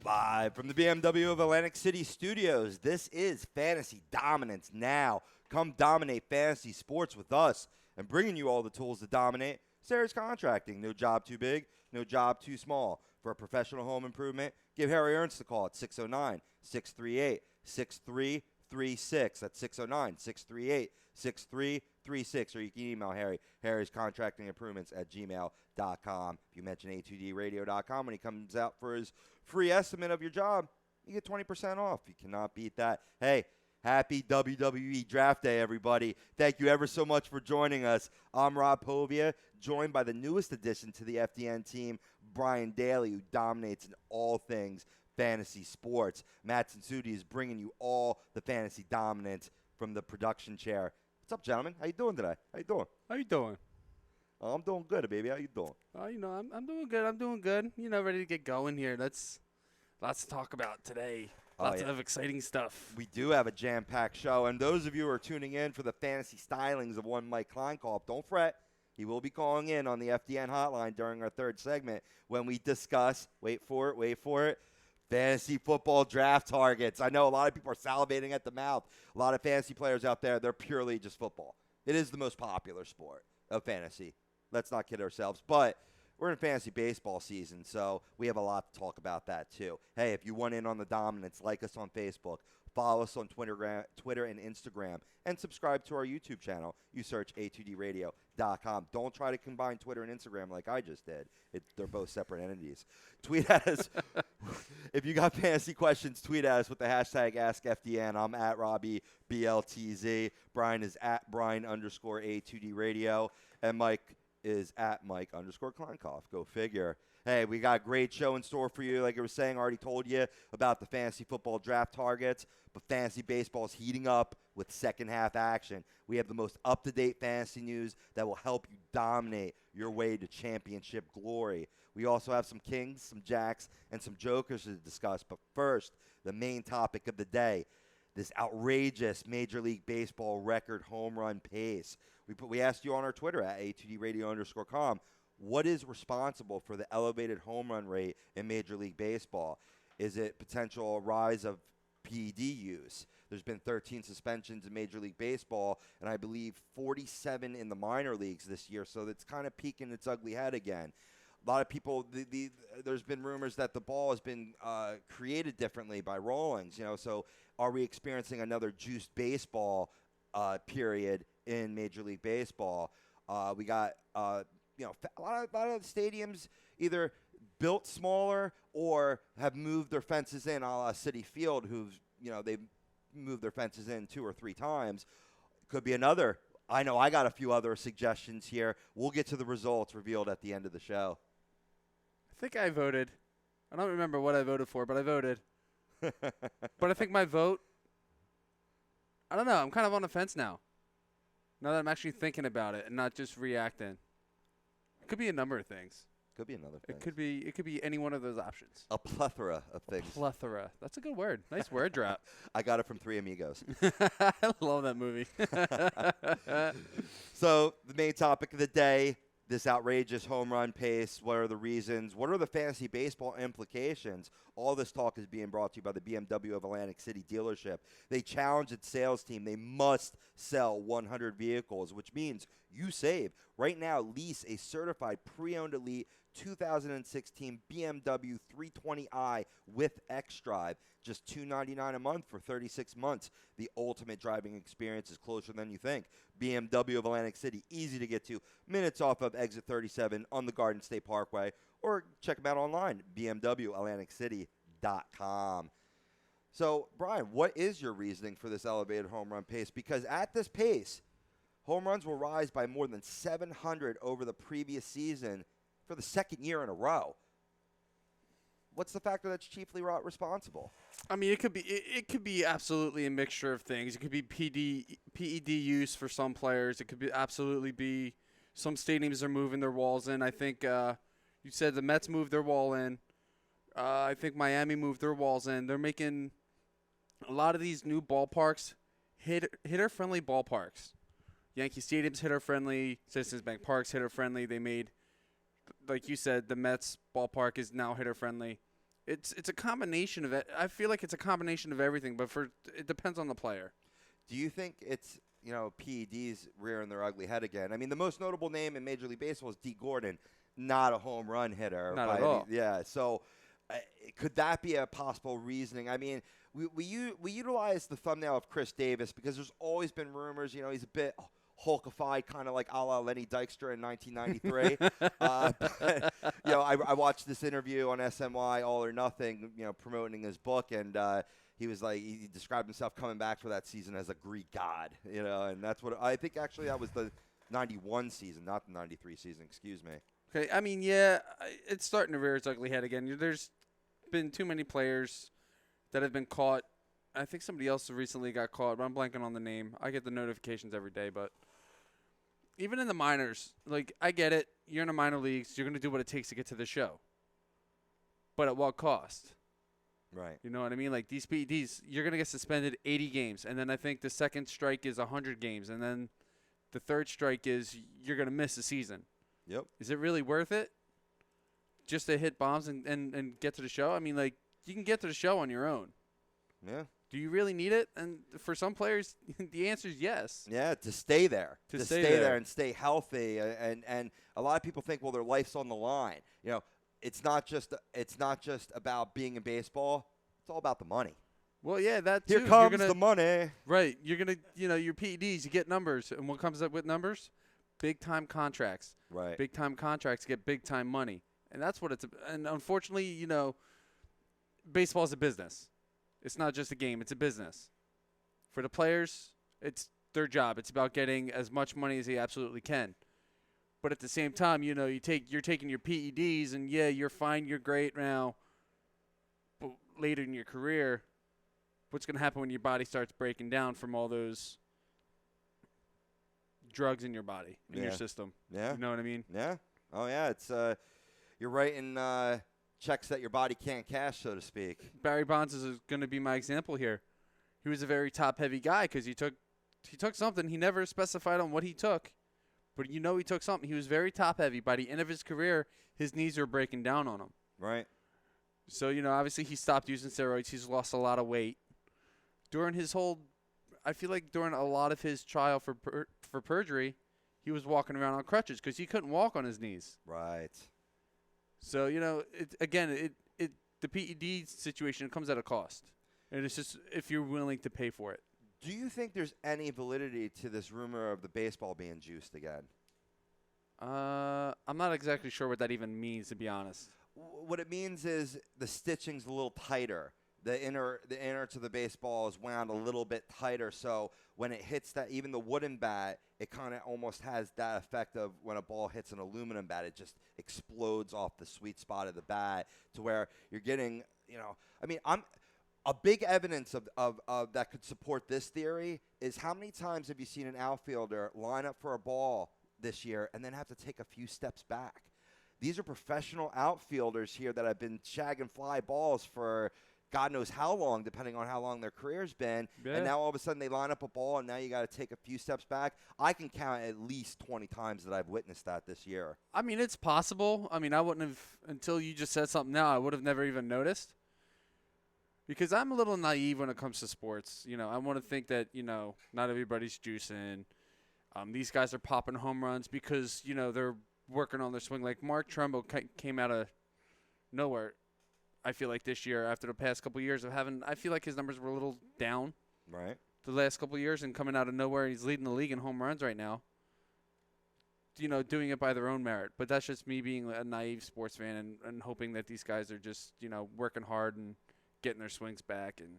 Live from the BMW of Atlantic City Studios, this is Fantasy Dominance Now. Come dominate fantasy sports with us and bringing you all the tools to dominate. Sayers Contracting. No job too big, no job too small. For a professional home improvement, give Harry Ernst a call at 609-638-6336. That's 609-638-6336. Or you can email Harry, Harry's Contracting Improvements at gmail.com. If you mention a2dradio.com when he comes out for his free estimate of your job, you get 20% off. You cannot beat that. Hey, happy WWE Draft Day, everybody. Thank you ever so much for joining us. I'm Rob Povia, joined by the newest addition to the FDN team, Brian Daly, who dominates in all things fantasy sports. Matt Tensudi is bringing you all the fantasy dominance from the production chair. What's up, gentlemen? How you doing today? How you doing? How you doing? Oh, I'm doing good, baby. How you doing? I'm doing good. I'm doing good. Ready to get going here. That's lots to talk about today. Lots of exciting stuff. We do have a jam-packed show, and those of you who are tuning in for the fantasy stylings of one Mike Kleinkopf, don't fret. He will be calling in on the FDN hotline during our third segment when we discuss, wait for it, fantasy football draft targets. I know a lot of people are salivating at the mouth. A lot of fantasy players out there, they're purely just football. It is the most popular sport of fantasy. Let's not kid ourselves. But we're in fantasy baseball season, so we have a lot to talk about that too. Hey, if you want in on the dominance, like us on Facebook, follow us on Twitter and Instagram, and subscribe to our YouTube channel. You search a2dradio.com. Don't try to combine Twitter and Instagram like I just did. They're both separate entities. Tweet at us. If you got fantasy questions, tweet at us with the hashtag AskFDN. I'm at RobbieBLTZ. Brian is at Brian_A2D and Mike is at Mike_Kleinkopf. Go figure. Hey, we got a great show in store for you. Like I was saying, I already told you about the fantasy football draft targets, but fantasy baseball is heating up with second half action. We have the most up-to-date fantasy news that will help you dominate your way to championship glory. We also have some kings, some jacks, and some jokers to discuss. But first, the main topic of the day, this outrageous Major League Baseball record home run pace. We asked you on our Twitter at a2dradio_com, what is responsible for the elevated home run rate in Major League Baseball? Is it potential rise of PED use? There's been 13 suspensions in Major League Baseball, and I believe 47 in the minor leagues this year, so it's kind of peeking its ugly head again. A lot of people, there's been rumors that the ball has been created differently by Rawlings, so are we experiencing another juiced baseball period in Major League Baseball? We got a lot of stadiums either built smaller or have moved their fences in, a la Citi Field, they've moved their fences in 2 or 3 times. Could be another. I know I got a few other suggestions here. We'll get to the results revealed at the end of the show. I think I voted. I don't remember what I voted for, but I voted. But I think my vote, I don't know. I'm kind of on the fence now. Now that I'm actually thinking about it and not just reacting. It could be a number of things. Could be another thing. It could be any one of those options. A plethora of things. Plethora. That's a good word. Nice word drop. I got it from Three Amigos. I love that movie. So the main topic of the day, this outrageous home run pace. What are the reasons? What are the fantasy baseball implications? All this talk is being brought to you by the BMW of Atlantic City dealership. They challenge its sales team. They must sell 100 vehicles, which means you save. Right now, lease a certified pre-owned elite 2016 BMW 320i with xDrive. Just $299 a month for 36 months. The ultimate driving experience is closer than you think. BMW of Atlantic City, easy to get to. Minutes off of exit 37 on the Garden State Parkway. Or check them out online, bmwatlanticcity.com. So, Brian, what is your reasoning for this elevated home run pace? Because at this pace, home runs will rise by more than 700 over the previous season for the second year in a row. What's the factor that's chiefly responsible? I mean, it could be absolutely a mixture of things. It could be PED use for some players. It could be absolutely be some stadiums are moving their walls in. I think you said the Mets moved their wall in. I think Miami moved their walls in. They're making a lot of these new ballparks hitter-friendly ballparks. Yankee Stadium's hitter-friendly. Citizens Bank Park's hitter-friendly. They made, like you said, the Mets ballpark is now hitter-friendly. It's a combination of it. I feel like it's a combination of everything, but it depends on the player. Do you think it's, PEDs rearing their ugly head again? I mean, the most notable name in Major League Baseball is D. Gordon, not a home run hitter. Not at all. Yeah, so could that be a possible reasoning? I mean, we utilize the thumbnail of Chris Davis because there's always been rumors, he's a bit hulkified, kind of like a la Lenny Dykstra in 1993. I watched this interview on SNY, All or Nothing, promoting his book, and he was like, he described himself coming back for that season as a Greek god, and that's what I think. Actually, that was the 91 season, not the 93 season. Excuse me. Okay, I mean, yeah, it's starting to rear its ugly head again. There's been too many players that have been caught. I think somebody else recently got caught, but I'm blanking on the name. I get the notifications every day, but even in the minors, like, I get it. You're in the minor leagues. You're going to do what it takes to get to the show. But at what cost? Right. You know what I mean? Like, these PEDs, you're going to get suspended 80 games, and then I think the second strike is 100 games, and then the third strike is you're going to miss a season. Yep. Is it really worth it just to hit bombs and get to the show? I mean, like, you can get to the show on your own. Yeah. Do you really need it? And for some players, the answer is yes. Yeah, to stay there. To stay there and stay healthy. And a lot of people think, well, their life's on the line. It's not just about being in baseball. It's all about the money. Well, yeah, that too. Here comes the money. Right. You're going to, your PEDs, you get numbers. And what comes up with numbers? Big-time contracts. Right. Big-time contracts get big-time money. And that's what it's – and unfortunately, baseball is a business. It's not just a game. It's a business. For the players, it's their job. It's about getting as much money as they absolutely can. But at the same time, you're taking your PEDs, and, yeah, you're fine. You're great now. But later in your career, what's going to happen when your body starts breaking down from all those drugs in your body, in your system? Yeah. You know what I mean? Yeah. Oh, yeah. It's you're writing checks that your body can't cash, so to speak. Barry Bonds is going to be my example here. He was a very top-heavy guy because he took something. He never specified on what he took, but he took something. He was very top-heavy. By the end of his career, his knees were breaking down on him. Right. So, obviously he stopped using steroids. He's lost a lot of weight. During his I feel like during a lot of his trial for perjury, he was walking around on crutches because he couldn't walk on his knees. Right. So, the PED situation comes at a cost. And it's just if you're willing to pay for it. Do you think there's any validity to this rumor of the baseball being juiced again? I'm not exactly sure what that even means, to be honest. What it means is the stitching's a little tighter. The inner to the baseball is wound a little bit tighter, so when it hits that, even the wooden bat, it kind of almost has that effect of when a ball hits an aluminum bat, it just explodes off the sweet spot of the bat to where you're getting, I'm a big evidence of that could support this theory is how many times have you seen an outfielder line up for a ball this year and then have to take a few steps back? These are professional outfielders here that have been shagging fly balls for God knows how long, depending on how long their career's been. Yeah. And now all of a sudden they line up a ball, and now you got to take a few steps back. I can count at least 20 times that I've witnessed that this year. I mean, it's possible. I mean, I wouldn't have, until you just said something now, I would have never even noticed. Because I'm a little naive when it comes to sports. I want to think that, not everybody's juicing. These guys are popping home runs because, they're working on their swing. Like Mark Trumbo came out of nowhere. I feel like this year, after the past couple of years of having, I feel like his numbers were a little down. Right. The last couple of years, and coming out of nowhere, he's leading the league in home runs right now. Doing it by their own merit. But that's just me being a naive sports fan and hoping that these guys are just, working hard and getting their swings back and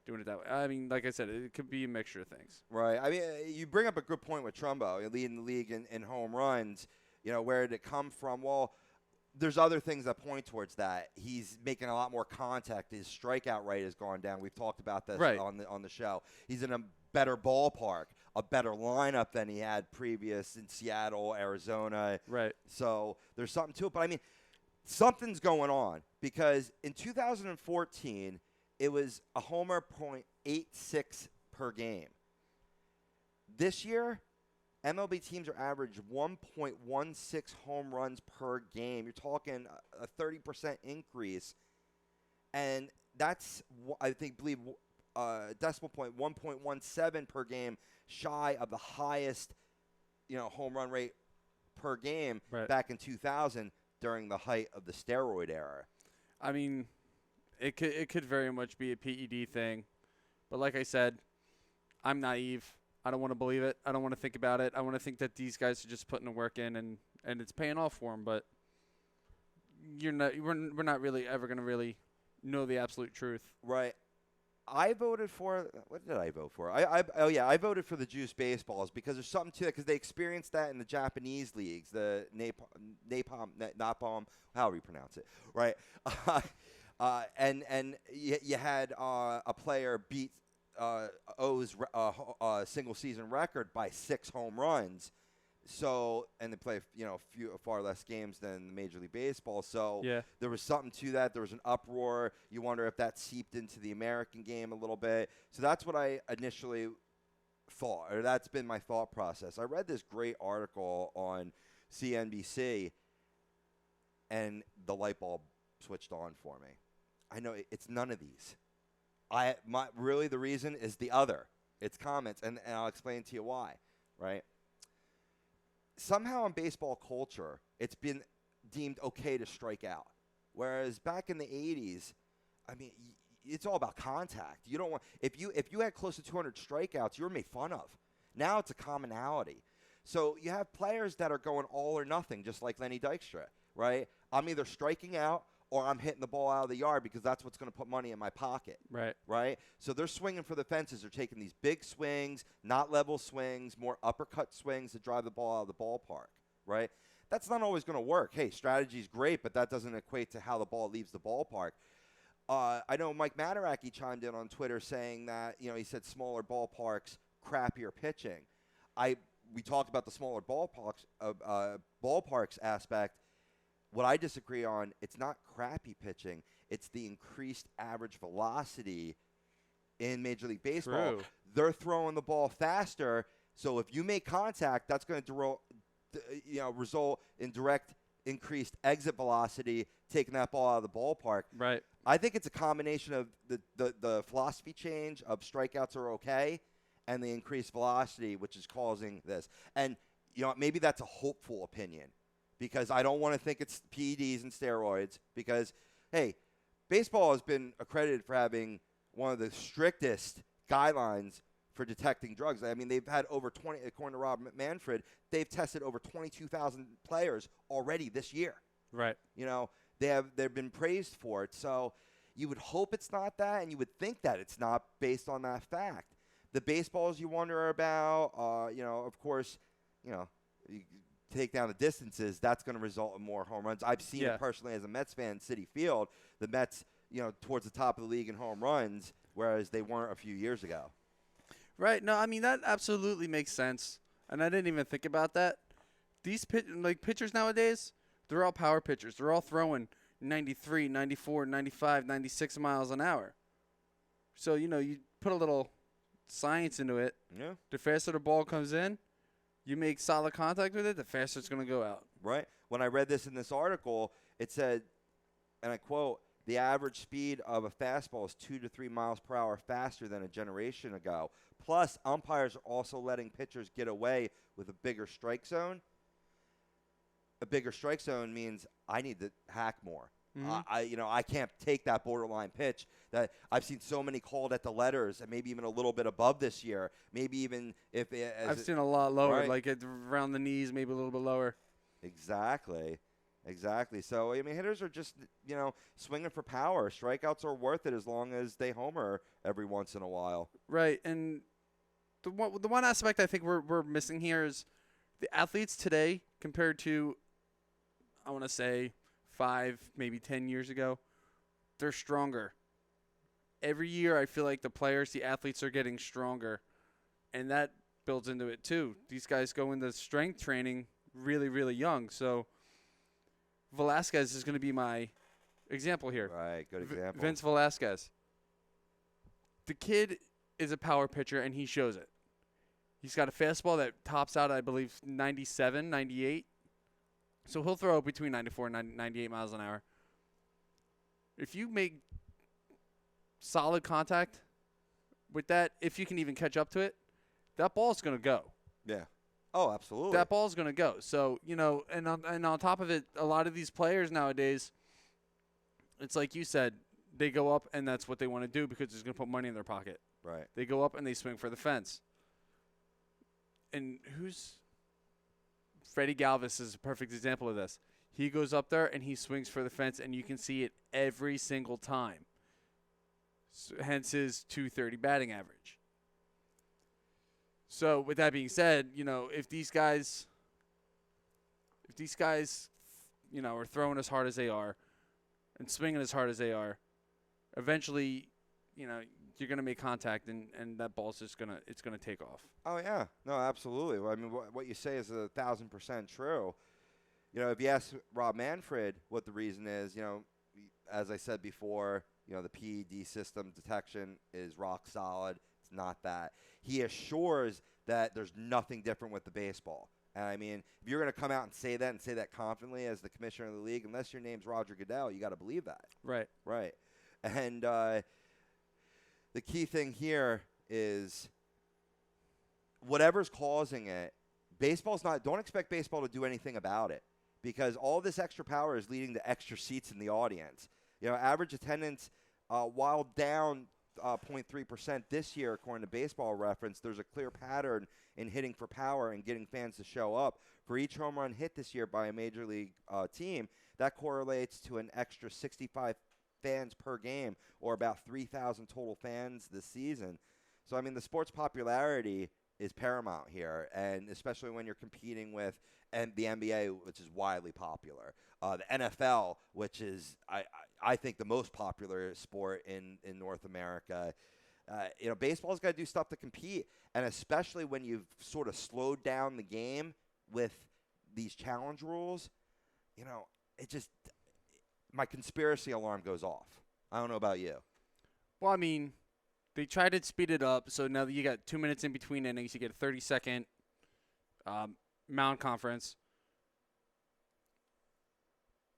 doing it that way. I mean, like I said, it could be a mixture of things. Right. I mean, you bring up a good point with Trumbo. You're leading the league in home runs. Where did it come from? Well, there's other things that point towards that. He's making a lot more contact. His strikeout rate has gone down. We've talked about this on the show. He's in a better ballpark, a better lineup than he had previous in Seattle, Arizona. Right. So there's something to it. But, I mean, something's going on because in 2014, it was a homer .86 per game. This year, MLB teams are average 1.16 home runs per game. You're talking a 30% increase. and that's I believe decimal point 1.17 per game shy of the highest home run rate per game back in 2000 during the height of the steroid era. I mean, it could very much be a PED thing, but like I said, I'm naive. I don't want to believe it. I don't want to think about it. I want to think that these guys are just putting the work in and it's paying off for them. But we're not really ever going to really know the absolute truth. Right. I voted for – what did I vote for? I voted for the juice baseballs because there's something to it because they experienced that in the Japanese leagues, the napalm, however you pronounce it, right? And you had a player beat O's single season record by 6 home runs. So, and they play, far less games than Major League Baseball. So there was something to that. There was an uproar. You wonder if that seeped into the American game a little bit. So that's what I initially thought, or that's been my thought process. I read this great article on CNBC, and the light bulb switched on for me. I know it's none of these. Really the reason is the other. It's comments, and I'll explain to you why, right? Somehow in baseball culture, it's been deemed okay to strike out. Whereas back in the 80s, I mean, it's all about contact. You don't want if you had close to 200 strikeouts, you were made fun of. Now it's a commonality. So you have players that are going all or nothing, just like Lenny Dykstra, right? I'm either striking out or I'm hitting the ball out of the yard because that's what's going to put money in my pocket. Right? So they're swinging for the fences. They're taking these big swings, not level swings, more uppercut swings to drive the ball out of the ballpark, right? That's not always going to work. Hey, strategy's great, but that doesn't equate to how the ball leaves the ballpark. I know Mike Mataraki chimed in on Twitter saying that, he said smaller ballparks, crappier pitching. We talked about the smaller ballparks aspect. What I disagree on, it's not crappy pitching. It's the increased average velocity in Major League Baseball. True. They're throwing the ball faster, so if you make contact, that's going to result in direct increased exit velocity, taking that ball out of the ballpark. Right. I think it's a combination of the philosophy change of strikeouts are okay and the increased velocity, which is causing this. And, maybe that's a hopeful opinion. Because I don't want to think it's PEDs and steroids because, hey, baseball has been accredited for having one of the strictest guidelines for detecting drugs. I mean, they've had over 20, according to Rob Manfred, they've tested over 22,000 players already this year. Right. They've been praised for it. So you would hope it's not that, and you would think that it's not based on that fact. The baseballs you wonder about, of course, you take down the distances, that's going to result in more home runs. I've seen it personally as a Mets fan, Citi Field. The Mets, towards the top of the league in home runs, whereas they weren't a few years ago. Right. No, I mean, that absolutely makes sense. And I didn't even think about that. These pitchers nowadays, they're all power pitchers. They're all throwing 93, 94, 95, 96 miles an hour. So, you put a little science into it. Yeah. The faster the ball comes in, you make solid contact with it, the faster it's going to go out. Right. When I read this in this article, it said, and I quote, the average speed of a fastball is 2 to 3 miles per hour faster than a generation ago. Plus, umpires are also letting pitchers get away with a bigger strike zone. A bigger strike zone means I need to hack more. Mm-hmm. I can't take that borderline pitch that I've seen so many called at the letters and maybe even a little bit above this year. Maybe even if I've seen a lot lower, right? like around the knees, maybe a little bit lower. Exactly. So, I mean, hitters are just, swinging for power. Strikeouts are worth it as long as they homer every once in a while. Right. And the one aspect I think we're missing here is the athletes today compared to, I want to say, 5, maybe 10 years ago, they're stronger. Every year I feel like the athletes are getting stronger, and that builds into it too. These guys go into strength training really, really young. So Velasquez is going to be my example here. Right, good example. Vince Velasquez. The kid is a power pitcher, and he shows it. He's got a fastball that tops out, I believe, 97, 98. So he'll throw between 94 and 98 miles an hour. If you make solid contact with that, if you can even catch up to it, that ball's going to go. Yeah. Oh, absolutely. That ball's going to go. So, and on top of it, a lot of these players nowadays, it's like you said, they go up and that's what they want to do because it's going to put money in their pocket. Right. They go up and they swing for the fence. And Freddie Galvis is a perfect example of this. He goes up there and he swings for the fence, and you can see it every single time. So, hence his .230 batting average. So with that being said, if these guys, are throwing as hard as they are and swinging as hard as they are, eventually, you're going to make contact and that ball's just going to take off. Oh, yeah. No, absolutely. Well, I mean, what you say is 1,000% true. If you ask Rob Manfred what the reason is, as I said before, the PED system detection is rock solid. It's not that. He assures that there's nothing different with the baseball. And, I mean, if you're going to come out and say that confidently as the commissioner of the league, unless your name's Roger Goodell, you got to believe that. Right. Right. And the key thing here is whatever's causing it, don't expect baseball to do anything about it, because all this extra power is leading to extra seats in the audience. Average attendance, while down 0.3% this year, according to Baseball Reference, there's a clear pattern in hitting for power and getting fans to show up. For each home run hit this year by a major league team, that correlates to an extra 65 fans per game, or about 3,000 total fans this season. So, I mean, the sport's popularity is paramount here, and especially when you're competing with the NBA, which is widely popular, the NFL, which is I think the most popular sport in North America. Baseball's got to do stuff to compete, and especially when you've sort of slowed down the game with these challenge rules, my conspiracy alarm goes off. I don't know about you. Well, I mean, they tried to speed it up, so now that you got 2 minutes in between innings, you get a 30-second mound conference.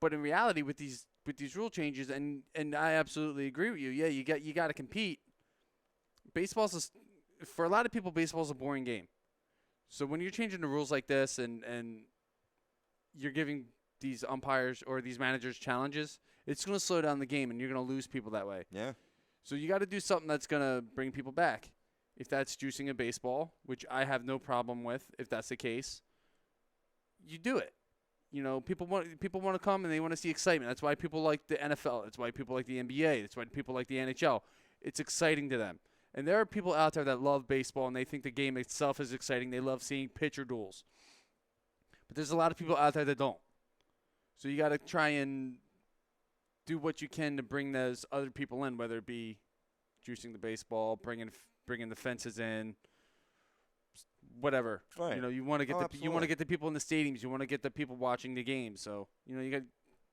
But in reality, with these rule changes, and I absolutely agree with you. Yeah, you got to compete. For a lot of people, baseball's a boring game. So when you're changing the rules like this, and you're giving these umpires or these managers challenges, it's going to slow down the game, and you're going to lose people that way. Yeah. So you got to do something that's going to bring people back. If that's juicing a baseball, which I have no problem with, if that's the case, you do it. People want to come and they want to see excitement. That's why people like the NFL. That's why people like the NBA. That's why people like the NHL. It's exciting to them. And there are people out there that love baseball, and they think the game itself is exciting. They love seeing pitcher duels. But there's a lot of people out there that don't. So you got to try and do what you can to bring those other people in, whether it be juicing the baseball, bringing the fences in, whatever. Right. You want to get the people in the stadiums. You want to get the people watching the game. So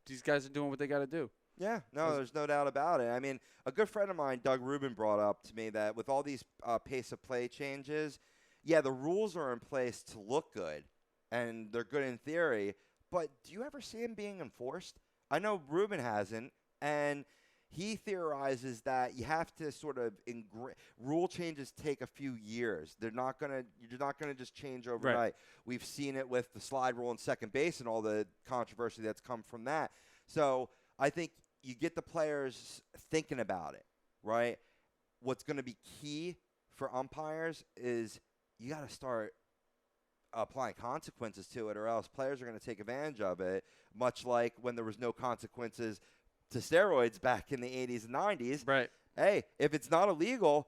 these guys are doing what they got to do. Yeah, no, there's no doubt about it. I mean, a good friend of mine, Doug Rubin, brought up to me that with all these pace of play changes, yeah, the rules are in place to look good, and they're good in theory, but do you ever see them being enforced? I know Rubin hasn't, and he theorizes that you have to sort of rule changes take a few years. You're not gonna just change overnight. Right. We've seen it with the slide rule in second base and all the controversy that's come from that. So I think you get the players thinking about it, right? What's going to be key for umpires is you got to start applying consequences to it, or else players are going to take advantage of it, much like when there was no consequences to steroids back in the 80s and 90s. Right. Hey, if it's not illegal,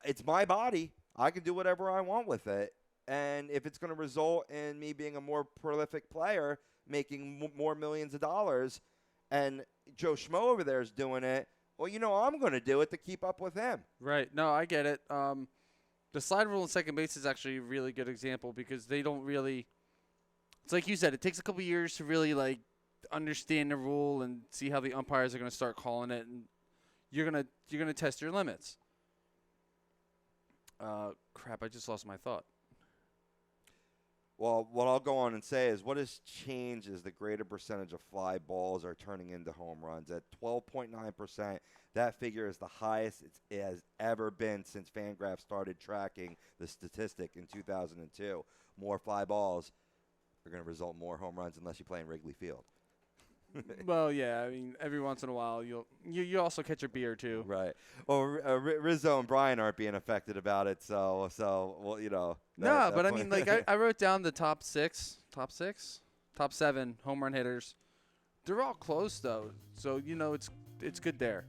it's my body. I can do whatever I want with it. And if it's going to result in me being a more prolific player, making more millions of dollars, and Joe Schmo over there is doing it, well, I'm going to do it to keep up with him. Right. No, I get it. The slide rule in second base is actually a really good example because they don't really – it's like you said, it takes a couple years to really, understand the rule and see how the umpires are going to start calling it, and you're gonna test your limits. Crap, I just lost my thought. Well, what I'll go on and say is what has changed is the greater percentage of fly balls are turning into home runs. At 12.9%, that figure is the highest it has ever been since Fangraphs started tracking the statistic in 2002. More fly balls are going to result in more home runs unless you play in Wrigley Field. Well, yeah. I mean, every once in a while, you also catch a beer too. Right. Well, Rizzo and Brian aren't being affected about it, so well, you know. No, but I mean, like I wrote down the top 7 home run hitters. They're all close though, so it's good there.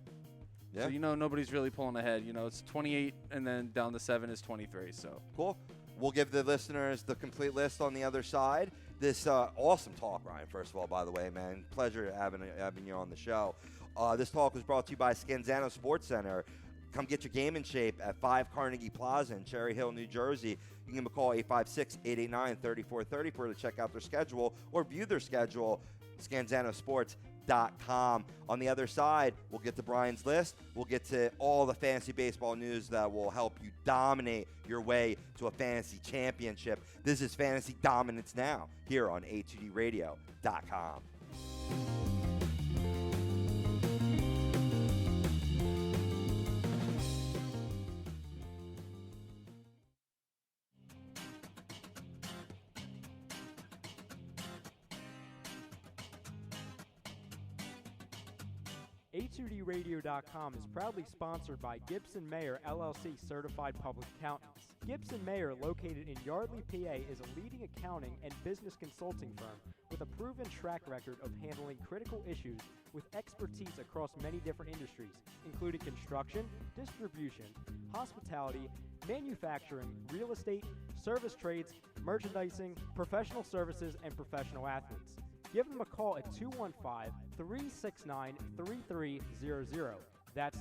Yeah. So nobody's really pulling ahead. It's 28, and then down to 7 is 23. So cool. We'll give the listeners the complete list on the other side. This awesome talk, Ryan, first of all, by the way, man. Pleasure having you on the show. This talk was brought to you by Scanzano Sports Center. Come get your game in shape at 5 Carnegie Plaza in Cherry Hill, New Jersey. You can give them a call, 856-889-3434 to check out their schedule or view their schedule, scanzanosports.com. On the other side, we'll get to Brian's list. We'll get to all the fantasy baseball news that will help you dominate your way to a fantasy championship. This is Fantasy Dominance Now here on A2Dradio.com. A2Dradio.com is proudly sponsored by Gibson Mayer LLC Certified Public Accountants. Gibson Mayer, located in Yardley, PA, is a leading accounting and business consulting firm with a proven track record of handling critical issues with expertise across many different industries, including construction, distribution, hospitality, manufacturing, real estate, service trades, merchandising, professional services, and professional athletes. Give them a call at 215-369-3300. That's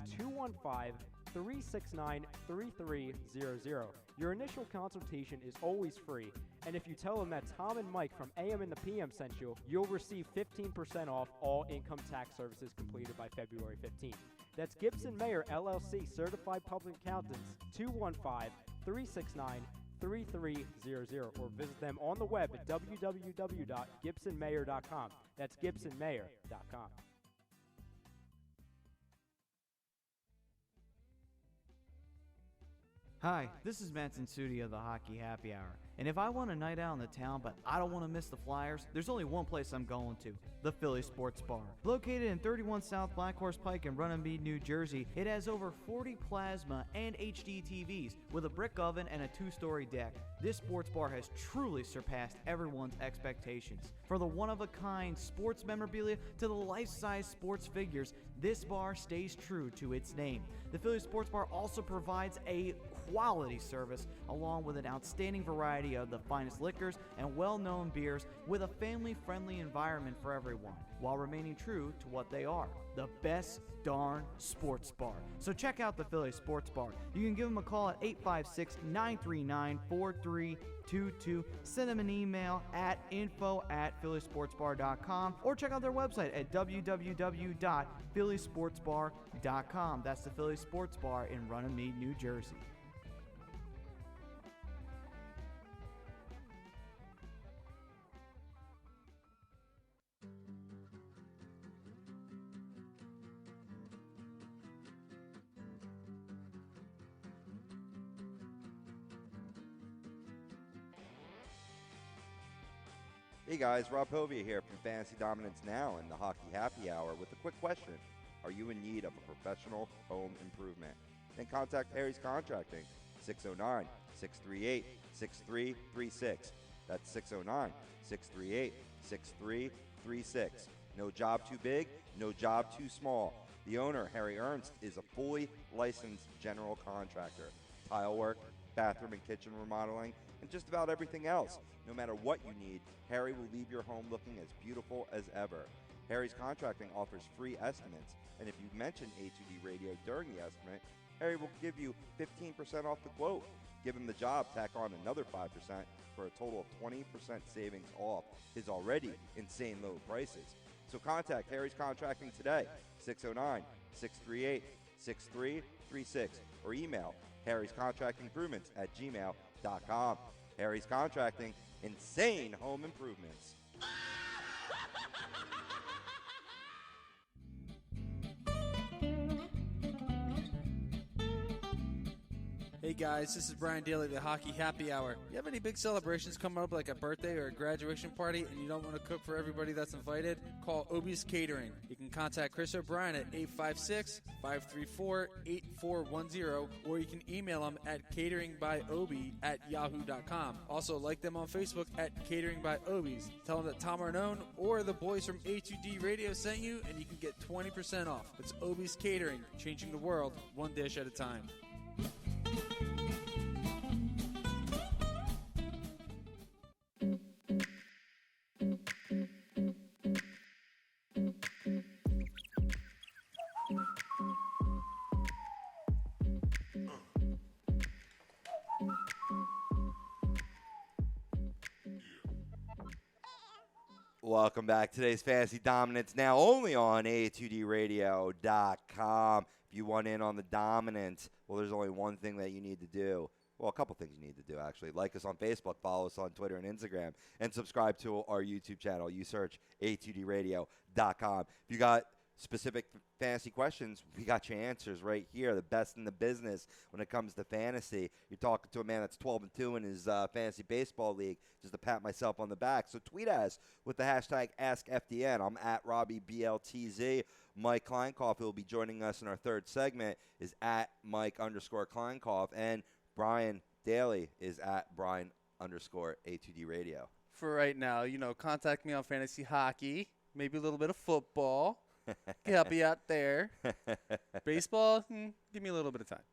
215-369-3300. Your initial consultation is always free, and if you tell them that Tom and Mike from AM and the PM sent you, you'll receive 15% off all income tax services completed by February 15th. That's Gibson Mayer LLC Certified Public Accountants, 215-369-3300, or visit them on the web at www.gibsonmayer.com. That's gibsonmayer.com. Hi, this is Matt Sudi of the Hockey Happy Hour. And if I want a night out in the town but I don't want to miss the Flyers, there's only one place I'm going to, the Philly Sports Bar. Located in 31 South Black Horse Pike in Runnymede, New Jersey, it has over 40 plasma and HD TVs with a brick oven and a 2-story deck. This sports bar has truly surpassed everyone's expectations. For the one-of-a-kind sports memorabilia to the life-size sports figures, this bar stays true to its name. The Philly Sports Bar also provides a quality service along with an outstanding variety of the finest liquors and well-known beers with a family-friendly environment for everyone, while remaining true to what they are, the best darn sports bar. So check out the Philly Sports Bar. You can give them a call at 856-939-4322, send them an email at info@phillysportsbar.com, or check out their website at www.phillysportsbar.com. That's the Philly Sports Bar in Runnymede, New Jersey. Hey guys, Rob Povia here from Fantasy Dominance Now and the Hockey Happy Hour with a quick question. Are you in need of a professional home improvement? Then contact Harry's Contracting, 609-638-6336. That's 609-638-6336. No job too big, no job too small. The owner, Harry Ernst, is a fully licensed general contractor. Tile work, bathroom and kitchen remodeling, and just about everything else. No matter what you need, Harry will leave your home looking as beautiful as ever. Harry's Contracting offers free estimates, and if you mention A2D Radio during the estimate, Harry will give you 15% off the quote. Give him the job, tack on another 5% for a total of 20% savings off his already insane low prices. So contact Harry's Contracting today, 609-638-6336, or email Harry's Contracting Improvements at gmail.com. Harry's Contracting, insane home improvements. Hey guys, this is Brian Daly, the Hockey Happy Hour. You have any big celebrations coming up like a birthday or a graduation party and you don't want to cook for everybody that's invited? Call Obi's Catering. You can contact Chris O'Brien at 856-534-8410 or you can email them at cateringbyObi@yahoo.com. Also like them on Facebook at Catering by Obi's. Tell them that Tom Arnone or the boys from A2D Radio sent you and you can get 20% off. It's Obi's Catering, changing the world one dish at a time. Welcome back. Today's Fantasy Dominance now only on A2DRadio.com. If you want in on the dominance, well, there's only one thing that you need to do. Well, a couple things you need to do, actually. Like us on Facebook, follow us on Twitter and Instagram, and subscribe to our YouTube channel. You search A2DRadio.com. If you got specific fantasy questions, we got your answers right here. The best in the business when it comes to fantasy. You're talking to a man that's 12-2 in his fantasy baseball league, just to pat myself on the back. So tweet us with the hashtag AskFDN. I'm at RobbieBLTZ. Mike Kleinkoff, who will be joining us in our third segment, is at Mike_Kleinkoff. And Brian Daly is at Brian_A2D Radio. For right now, contact me on fantasy hockey, maybe a little bit of football. Can help you out there. Baseball, give me a little bit of time.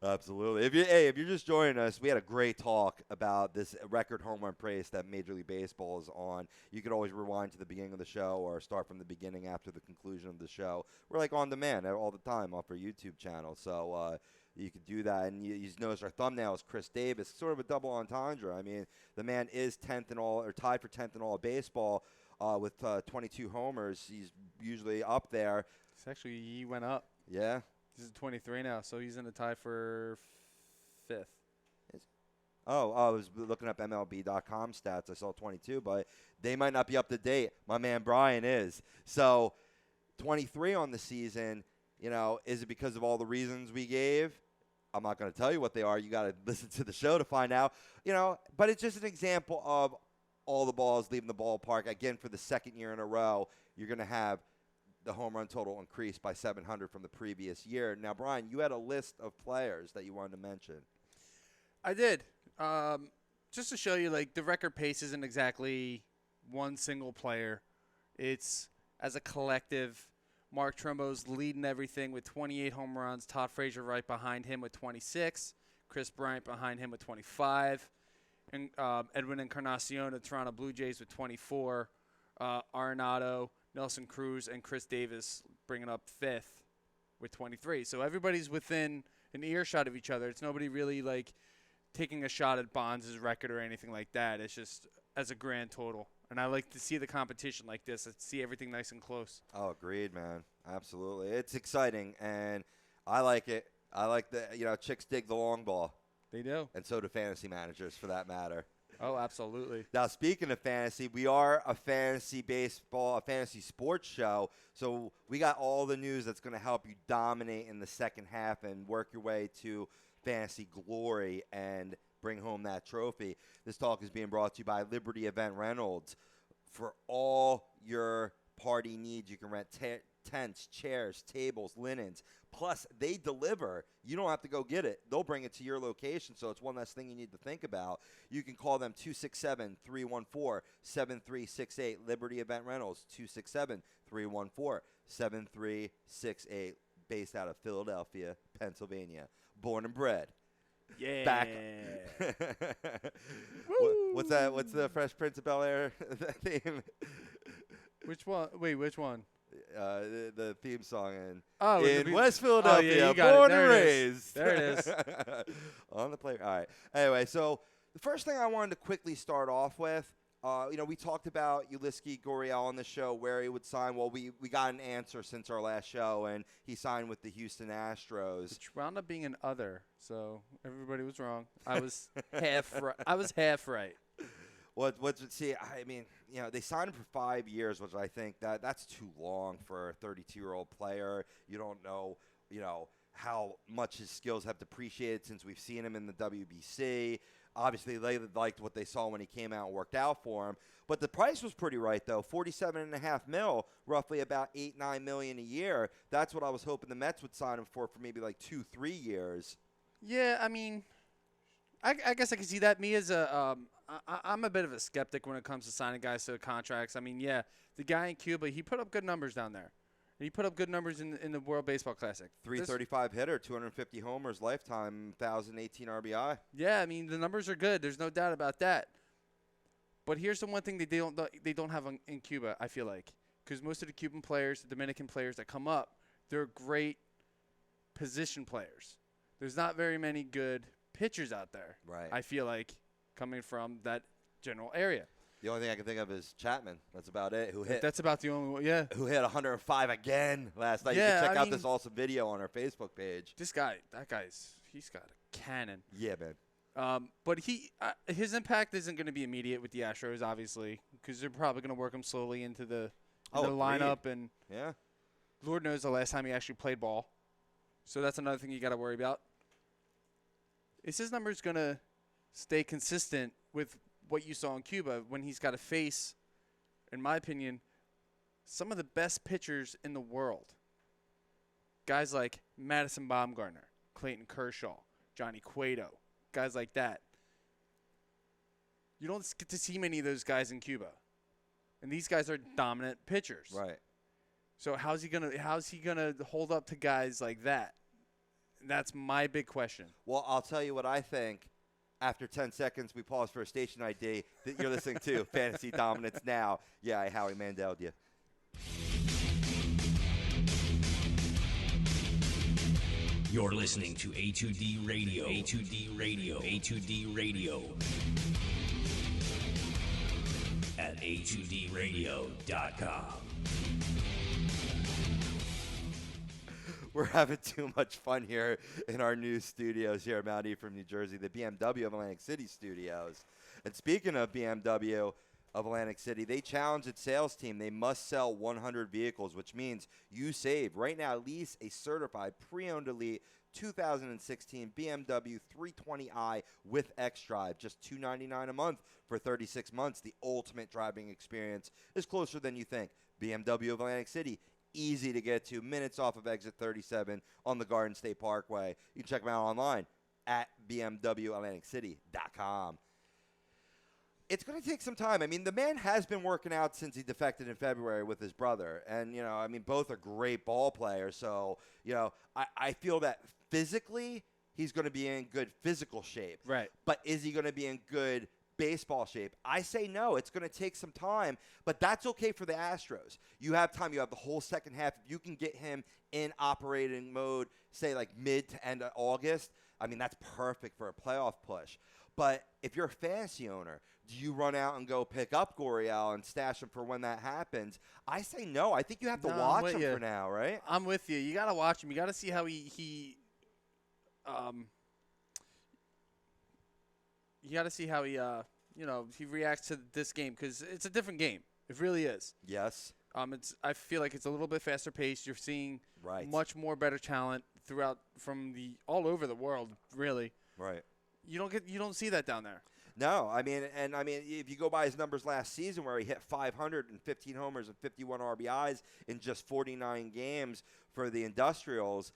Absolutely. If you're just joining us, we had a great talk about this record home run pace that Major League Baseball is on. You could always rewind to the beginning of the show or start from the beginning after the conclusion of the show. We're like on demand all the time off our YouTube channel, so you could do that. And you notice our thumbnail is Chris Davis, sort of a double entendre. I mean, the man is 10th in all, or tied for 10th in all of baseball. With 22 homers, he's usually up there. He went up. Yeah. He's at 23 now, so he's in a tie for 5th. I was looking up MLB.com stats. I saw 22, but they might not be up to date. My man Brian is. So 23 on the season, is it because of all the reasons we gave? I'm not going to tell you what they are. You got to listen to the show to find out. But it's just an example of all the balls leaving the ballpark. Again, for the second year in a row, you're going to have the home run total increased by 700 from the previous year. Now, Brian, you had a list of players that you wanted to mention. I did. Just to show you, the record pace isn't exactly one single player. It's as a collective. Mark Trumbo's leading everything with 28 home runs. Todd Frazier right behind him with 26. Chris Bryant behind him with 25. And Edwin Encarnacion of Toronto Blue Jays with 24. Arenado, Nelson Cruz, and Chris Davis bringing up 5th with 23. So everybody's within an earshot of each other. It's nobody really taking a shot at Bonds' record or anything like that. It's just as a grand total. And I like to see the competition like this. I see everything nice and close. Oh, agreed, man. Absolutely. It's exciting, and I like it. I like chicks dig the long ball. They do. And so do fantasy managers, for that matter. Oh, absolutely. Now, speaking of fantasy, we are a fantasy sports show. So we got all the news that's going to help you dominate in the second half and work your way to fantasy glory and bring home that trophy. This talk is being brought to you by Liberty Event Rentals. For all your party needs, you can rent tents, chairs, tables, linens. Plus, they deliver. You don't have to go get it. They'll bring it to your location, so it's one less thing you need to think about. You can call them 267-314-7368. Liberty Event Rentals, 267-314-7368. Based out of Philadelphia, Pennsylvania. Born and bred. Yeah. Back. What's that? What's the Fresh Prince of Bel-Air theme? Which one? Wait, which one? The theme song in West Philadelphia, born and raised. There it is. On the play. All right. Anyway, so the first thing I wanted to quickly start off with, we talked about Yulieski Gurriel on the show where he would sign. Well, we got an answer since our last show, and he signed with the Houston Astros. Which wound up being an other, so everybody was wrong. I was half right. See, I mean, they signed him for 5 years, which I think that's too long for a 32-year-old player. You don't know, how much his skills have depreciated since we've seen him in the WBC. Obviously, they liked what they saw when he came out and worked out for him. But the price was pretty right, though. $47.5 million, roughly about $8-9 million a year. That's what I was hoping the Mets would sign him for maybe like 2-3 years. Yeah, I mean, I guess I can see that. Me as I'm a bit of a skeptic when it comes to signing guys to contracts. I mean, yeah, the guy in Cuba, he put up good numbers down there. And he put up good numbers in the World Baseball Classic. 335 hitter, 250 homers, lifetime, 1,018 RBI. Yeah, I mean, the numbers are good. There's no doubt about that. But here's the one thing they don't have in Cuba, I feel like. Because most of the Cuban players, the Dominican players that come up, they're great position players. There's not very many good pitchers out there, right? I feel like, coming from that general area. The only thing I can think of is Chapman. That's about it. That's about the only one, yeah. Who hit 105 again last night. Yeah, you can check out this awesome video on our Facebook page. He's got a cannon. Yeah, man. But his impact isn't going to be immediate with the Astros, obviously, because they're probably going to work him slowly into the lineup. And yeah, Lord knows the last time he actually played ball. So that's another thing you got to worry about. Is his numbers going to stay consistent with what you saw in Cuba when he's got to face, in my opinion, some of the best pitchers in the world? Guys like Madison Bumgarner, Clayton Kershaw, Johnny Cueto, guys like that. You don't get to see many of those guys in Cuba. And these guys are dominant pitchers. Right. So how's he gonna hold up to guys like that? That's my big question. Well, I'll tell you what I think. After 10 seconds, we pause for a station ID that you're listening to. Fantasy Dominance Now. Yeah, I Howie Mandel'd you. You're listening to A2D Radio. A2D Radio. A2D Radio. At A2DRadio.com. We're having too much fun here in our new studios here at Mount Ephraim, New Jersey, the BMW of Atlantic City studios. And speaking of BMW of Atlantic City, they challenged its sales team. They must sell 100 vehicles, which means you save. Right now, lease a certified pre-owned elite 2016 BMW 320i with X-Drive, just $299 a month for 36 months. The ultimate driving experience is closer than you think. BMW of Atlantic City. Easy to get to, minutes off of exit 37 on the Garden State Parkway. You can check them out online at bmwatlanticcity.com. It's going to take some time. I mean, the man has been working out since he defected in February with his brother. And, both are great ball players. So, I feel that physically he's going to be in good physical shape. Right. But is he going to be in good baseball shape? I say no. It's going to take some time, but that's okay for the Astros. You have time. You have the whole second half. If you can get him in operating mode, say like mid to end of August, I mean, that's perfect for a playoff push. But if you're a fantasy owner, do you run out and go pick up Gurriel and stash him for when that happens? I say no. I think you have to watch him for now, right? I'm with you. You got to watch him. You got to see how he he reacts to this game, because it's a different game. It really is. Yes. I feel like it's a little bit faster paced. You're seeing right. much more better talent throughout all over the world, really. Right. You don't see that down there. No, I mean, if you go by his numbers last season, where he hit 515 homers and 51 RBIs in just 49 games for the Industrials,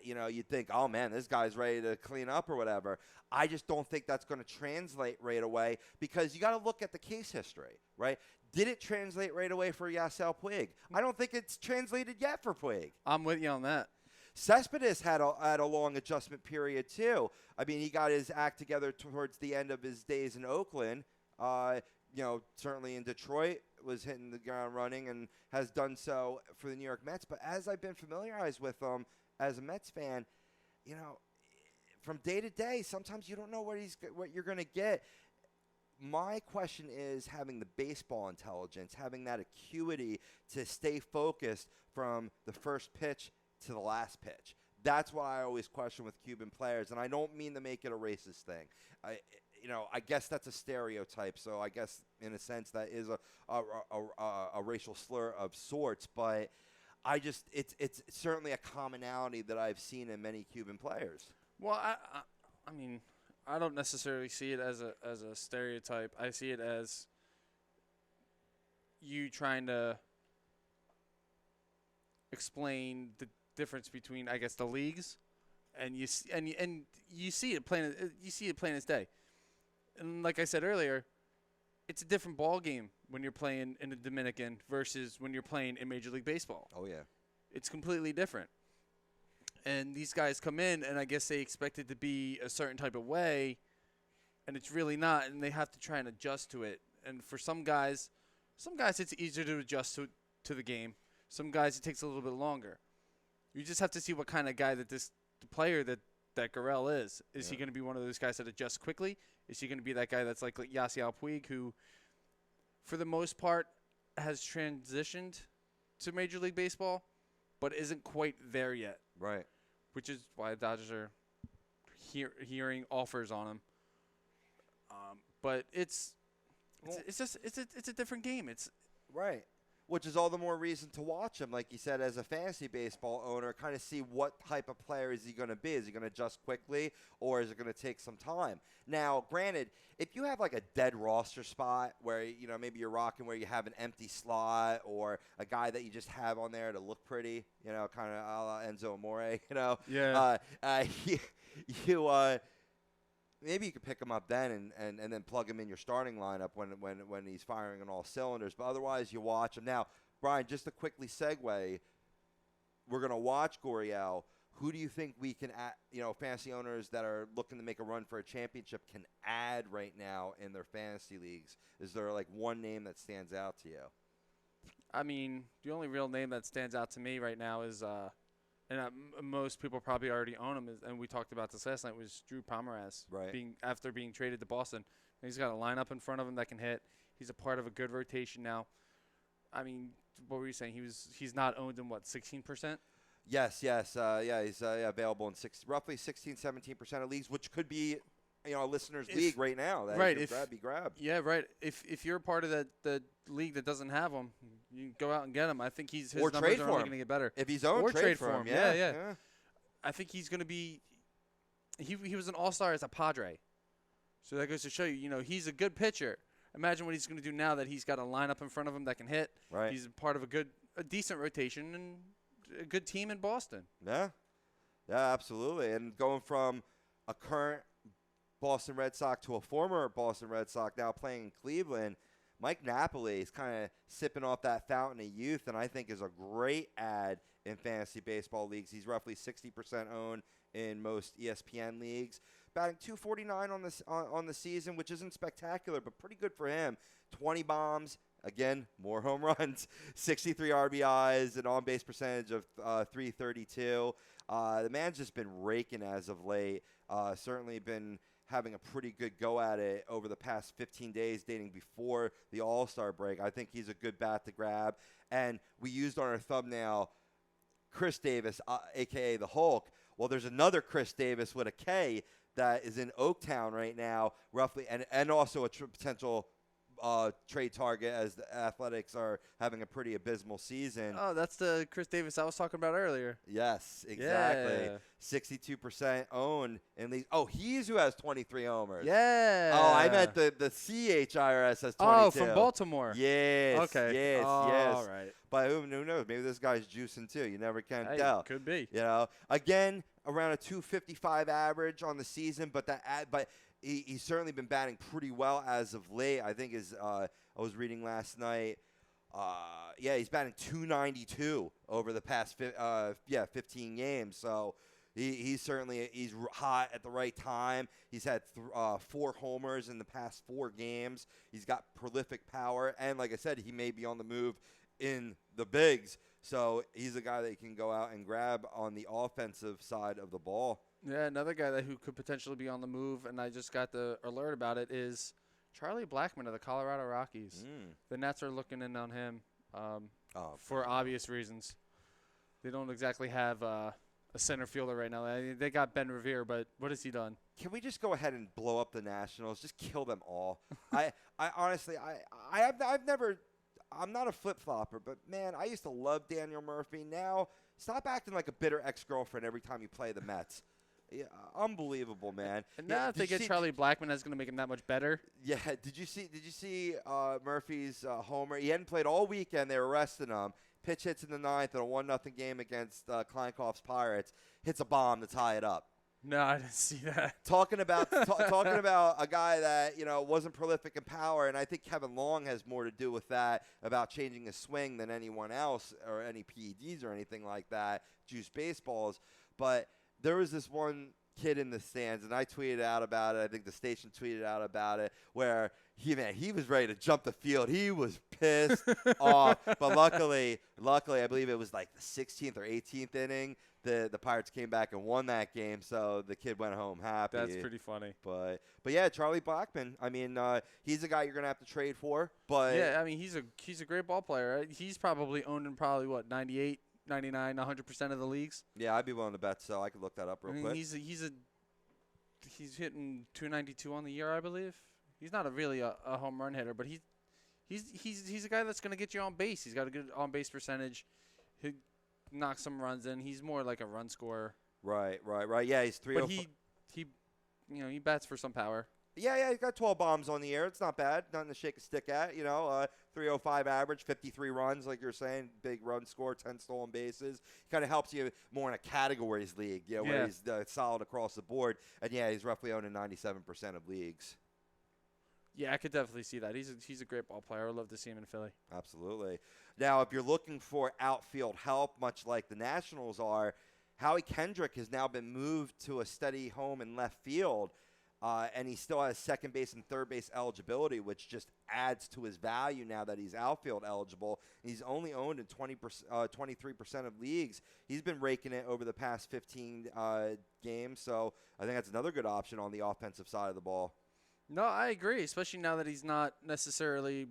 you'd think, oh, man, this guy's ready to clean up or whatever. I just don't think that's going to translate right away, because you got to look at the case history, right? Did it translate right away for Yasiel Puig? I don't think it's translated yet for Puig. I'm with you on that. Cespedes had a long adjustment period, too. I mean, he got his act together towards the end of his days in Oakland. Certainly in Detroit, was hitting the ground running and has done so for the New York Mets. But as I've been familiarized with him as a Mets fan, from day to day, sometimes you don't know what you're going to get. My question is having the baseball intelligence, having that acuity to stay focused from the first pitch to the last pitch. That's what I always question with Cuban players, and I don't mean to make it a racist thing. I guess that's a stereotype. So I guess in a sense that is a racial slur of sorts. But it's certainly a commonality that I've seen in many Cuban players. Well, I mean, I don't necessarily see it as a stereotype. I see it as you trying to explain the difference between, I guess, the leagues, and you see it plain as day. And like I said earlier, it's a different ball game when you're playing in the Dominican versus when you're playing in Major League Baseball. Oh yeah, it's completely different. And these guys come in, and I guess they expect it to be a certain type of way, and it's really not, and they have to try and adjust to it. And for some guys it's easier to adjust to the game. Some guys it takes a little bit longer. You just have to see what kind of guy the player that Gurriel is. Is he going to be one of those guys that adjusts quickly? Is he going to be that guy that's like Yasiel Puig, who, for the most part, has transitioned to Major League Baseball, but isn't quite there yet? right. Which is why the Dodgers are hearing offers on him. But it's a different game. It's Right. Which is all the more reason to watch him, like you said, as a fantasy baseball owner, kind of see what type of player is he going to be. Is he going to adjust quickly, or is it going to take some time? Now, granted, if you have like a dead roster spot where, maybe you're rocking where you have an empty slot or a guy that you just have on there to look pretty, kind of a la Enzo Amore, Yeah. Maybe you could pick him up then and then plug him in your starting lineup when he's firing on all cylinders. But otherwise, you watch him. Now, Brian, just to quickly segue, we're going to watch Gurriel. Who do you think we can add, fantasy owners that are looking to make a run for a championship can add right now in their fantasy leagues? Is there like one name that stands out to you? I mean, the only real name that stands out to me right now is and most people probably already own him, and we talked about this last night, was Drew Pomeranz. Right. After being traded to Boston. And he's got a lineup in front of him that can hit. He's a part of a good rotation now. I mean, what were you saying? He's not owned in, what, 16%? Yes. He's available in roughly 16, 17% of leagues, which could be, a listener's league right now. That right. Be grabbed. Yeah, right. If you're a part of the league that doesn't have him, you can go out and get him. I think his or numbers trade are for only him. going to get better. If he's owned, or trade for him. Yeah. I think he's going to be – he was an all-star as a Padre. So that goes to show you, he's a good pitcher. Imagine what he's going to do now that he's got a lineup in front of him that can hit. Right. He's part of a decent rotation and a good team in Boston. Yeah, absolutely. And going from a current Boston Red Sox to a former Boston Red Sox now playing in Cleveland, Mike Napoli is kind of sipping off that fountain of youth, and I think is a great add in fantasy baseball leagues. He's roughly 60% owned in most ESPN leagues, batting .249 on the season, which isn't spectacular, but pretty good for him. 20 bombs, again, more home runs, 63 RBIs, an on-base percentage of .332. The man's just been raking as of late. Certainly been having a pretty good go at it over the past 15 days dating before the All-Star break. I think he's a good bat to grab. And we used on our thumbnail Chris Davis, a.k.a. the Hulk. Well, there's another Chris Davis with a K that is in Oaktown right now, roughly, and also a potential trade target as the Athletics are having a pretty abysmal season. Oh, that's the Chris Davis I was talking about earlier. Yes, exactly. Yeah. 62% owned in these. Oh, he's who has 23 homers. Yeah. Oh, I meant the CHIRS has 22. Oh, from Baltimore. Yes. Okay. Yes. All right. But who knows? Maybe this guy's juicing too. You never can tell. Could be. Again, around a 255 average on the season, but he's certainly been batting pretty well as of late. I think I was reading last night. He's batting .292 over the past 15 games. So he's hot at the right time. He's had 4 homers in the past 4 games. He's got prolific power, and like I said, he may be on the move in the bigs. So he's a guy that you can go out and grab on the offensive side of the ball. Yeah, another guy who could potentially be on the move, and I just got the alert about it, is Charlie Blackmon of the Colorado Rockies. The Nets are looking in on him for obvious reasons. They don't exactly have a a center fielder right now. I mean, they got Ben Revere, but what has he done? Can we just go ahead and blow up the Nationals? Just kill them all. I honestly, I've never. I'm not a flip-flopper, but, man, I used to love Daniel Murphy. Now, stop acting like a bitter ex-girlfriend every time you play the Mets. Yeah, unbelievable, man. And now if they get Charlie Blackmon, that's going to make him that much better. Yeah, did you see Murphy's homer? He hadn't played all weekend. They were resting him. Pitch hits in the ninth in a 1-0 game against Kleinkoff's Pirates. Hits a bomb to tie it up. No, I didn't see that. Talking about a guy that wasn't prolific in power, and I think Kevin Long has more to do with that, about changing his swing, than anyone else or any PEDs or anything like that, juice baseballs. But there was this one kid in the stands, and I tweeted out about it. I think the station tweeted out about it, where he was ready to jump the field. He was pissed off, but luckily, I believe it was like the 16th or 18th inning. The Pirates came back and won that game, so the kid went home happy. That's pretty funny. But yeah, Charlie Blackmon. I mean, he's a guy you're gonna have to trade for. But yeah, I mean, he's a great ball player. Right? He's probably owned in 98, 99, 100% of the leagues. Yeah, I'd be willing to bet so. I could look that up real quick. He's hitting 292 on the year, I believe. He's not really a home run hitter, but he's a guy that's gonna get you on base. He's got a good on base percentage. He knock some runs in. He's more like a run scorer. Right. Yeah, he's 305. But he bats for some power. Yeah, he's got 12 bombs on the air. It's not bad. Nothing to shake a stick at. 305 average, 53 runs, like you're saying, big run score, 10 stolen bases. Kind of helps you more in a categories league, where he's solid across the board. And yeah, he's roughly owned in 97% of leagues. Yeah, I could definitely see that. He's a great ball player. I'd love to see him in Philly. Absolutely. Now, if you're looking for outfield help, much like the Nationals are, Howie Kendrick has now been moved to a steady home in left field, and he still has second base and third base eligibility, which just adds to his value now that he's outfield eligible. He's only owned in 23% of leagues. He's been raking it over the past 15 games, so I think that's another good option on the offensive side of the ball. No, I agree, especially now that he's not necessarily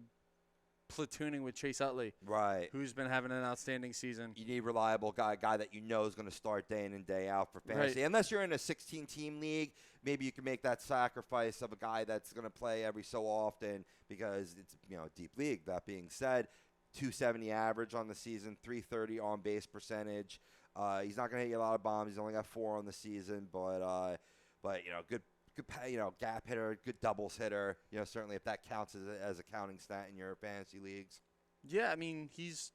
platooning with Chase Utley, right? Who's been having an outstanding season. You need a reliable guy that is going to start day in and day out for fantasy. Right. Unless you're in a 16-team league, maybe you can make that sacrifice of a guy that's going to play every so often because it's a deep league. That being said, 270 average on the season, 330 on base percentage. He's not going to hit you a lot of bombs. He's only got 4 on the season, but good. Gap hitter, good doubles hitter. Certainly if that counts as a counting stat in your fantasy leagues. Yeah, I mean he's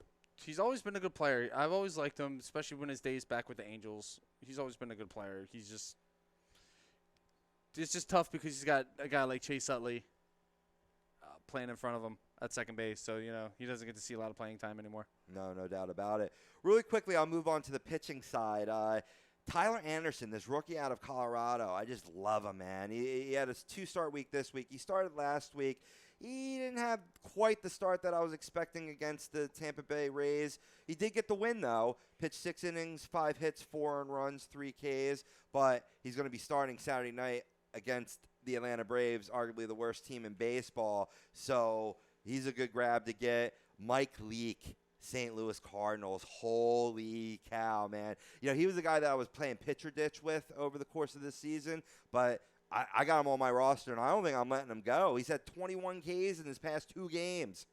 always been a good player. I've always liked him, especially when his days back with the Angels. He's always been a good player. It's just tough because he's got a guy like Chase Utley playing in front of him at second base, so he doesn't get to see a lot of playing time anymore. No doubt about it. Really quickly, I'll move on to the pitching side. Tyler Anderson, this rookie out of Colorado, I just love him, man. He had his 2-start week this week. He started last week. He didn't have quite the start that I was expecting against the Tampa Bay Rays. He did get the win, though. Pitched 6 innings, 5 hits, 4 earned runs, 3 Ks. But he's going to be starting Saturday night against the Atlanta Braves, arguably the worst team in baseball. So he's a good grab to get. Mike Leake, St. Louis Cardinals. Holy cow, man. He was the guy that I was playing pitcher ditch with over the course of this season, but I got him on my roster, and I don't think I'm letting him go. He's had 21 Ks in his past 2 games.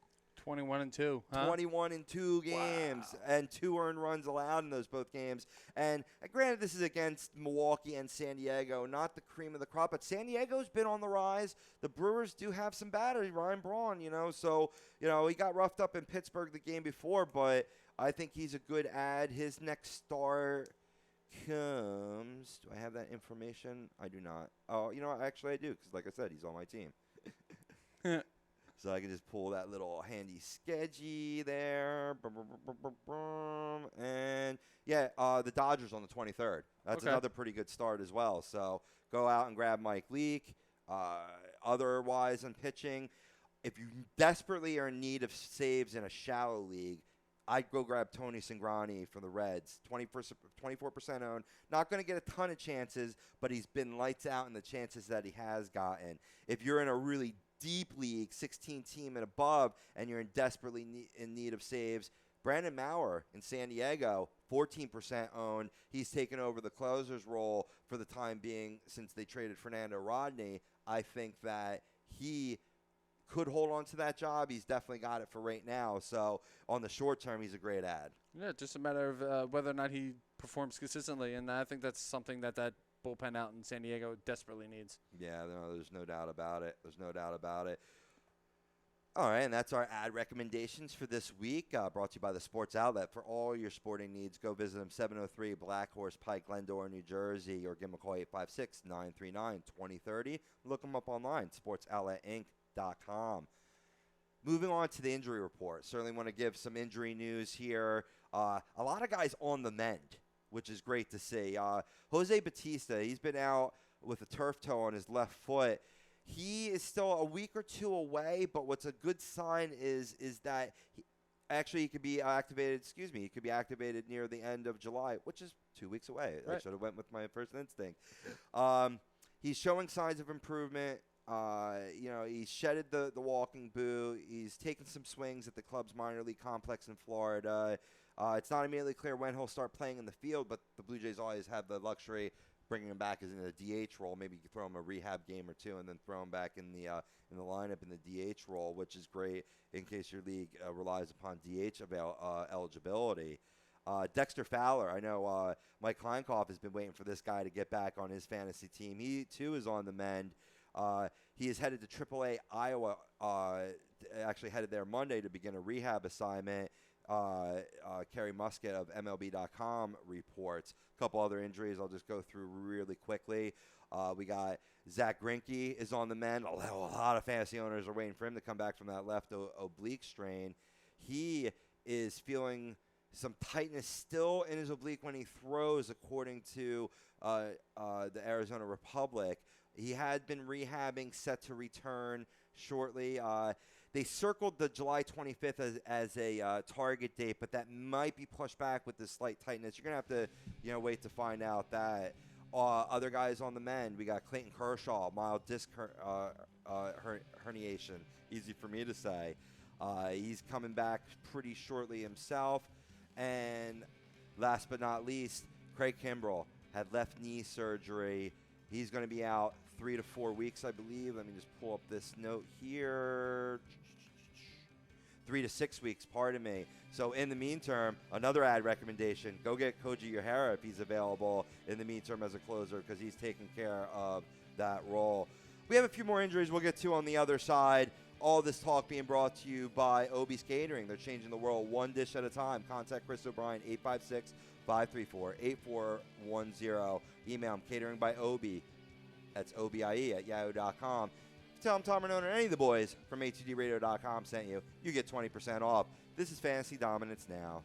21-2, huh? 21 in 2 games, wow. And 2 earned runs allowed in those both games. And granted, this is against Milwaukee and San Diego, not the cream of the crop, but San Diego's been on the rise. The Brewers do have some batters, Ryan Braun, so, he got roughed up in Pittsburgh the game before, but I think he's a good add. His next start comes, do I have that information? I do not. Oh, actually I do, because like I said, he's on my team. So I can just pull that little handy sketchy there. And, yeah, the Dodgers on the 23rd. That's another pretty good start as well. So go out and grab Mike Leake. Otherwise, on pitching, if you desperately are in need of saves in a shallow league, I'd go grab Tony Cingrani for the Reds. 24% owned. Not going to get a ton of chances, but he's been lights out in the chances that he has gotten. If you're in a really deep league, 16-team and above, and you're in desperately in need of saves, Brandon Maurer in San Diego, 14% owned. He's taken over the closer's role for the time being since they traded Fernando Rodney. I think that he could hold on to that job. He's definitely got it for right now. So on the short term, he's a great ad. Yeah, just a matter of whether or not he performs consistently, and I think that's something that bullpen out in San Diego desperately needs. Yeah, no, there's no doubt about it. All right, and that's our ad recommendations for this week, brought to you by the Sports Outlet. For all your sporting needs, go visit them, 703 Black Horse Pike, Glendora, New Jersey, or give them a call, 856-939-2030. Look them up online, sportsoutletinc.com. Moving on to the injury report. Certainly want to give some injury news here. A lot of guys on the mend, which is great to see. Jose Bautista, he's been out with a turf toe on his left foot. He is still a week or two away, but what's a good sign is that he could be activated. He could be activated near the end of July, which is 2 weeks away. Right. I should have went with my first instinct. He's showing signs of improvement. He shedded the walking boot. He's taken some swings at the club's minor league complex in Florida. It's not immediately clear when he'll start playing in the field, but the Blue Jays always have the luxury bringing him back as in a DH role. Maybe you could throw him a rehab game or two and then throw him back in the lineup in the DH role, which is great in case your league relies upon DH eligibility. Dexter Fowler, I know Mike Kleinkopf has been waiting for this guy to get back on his fantasy team. He, too, is on the mend. He is headed to AAA Iowa, actually headed there Monday to begin a rehab assignment. Kerry Muscat of MLB.com reports. A couple other injuries I'll just go through really quickly. We got Zach Greinke is on the mend. A lot of fantasy owners are waiting for him to come back from that left oblique strain. He is feeling some tightness still in his oblique when he throws, according to the Arizona Republic. He had been rehabbing, set to return shortly. They circled the July 25th as a target date, but that might be pushed back with this slight tightness. You're going to have to wait to find out that. Other guys on the mend, we got Clayton Kershaw, mild disc herniation. Easy for me to say. He's coming back pretty shortly himself. And last but not least, Craig Kimbrell had left knee surgery. He's going to be out 3 to 4 weeks, I believe. Let me just pull up this note here. 3 to 6 weeks, pardon me. So in the meantime, another ad recommendation, go get Koji Uehara if he's available in the meantime as a closer, because he's taking care of that role. We have a few more injuries we'll get to on the other side. All this talk being brought to you by Obie's Catering. They're changing the world one dish at a time. Contact Chris O'Brien, 856-534-8410. Email him, cateringbyobie. That's OBIE at yahoo.com. Tell them Tom Renone or any of the boys from A2DRadio.com sent you. You get 20% off. This is Fantasy Dominance Now.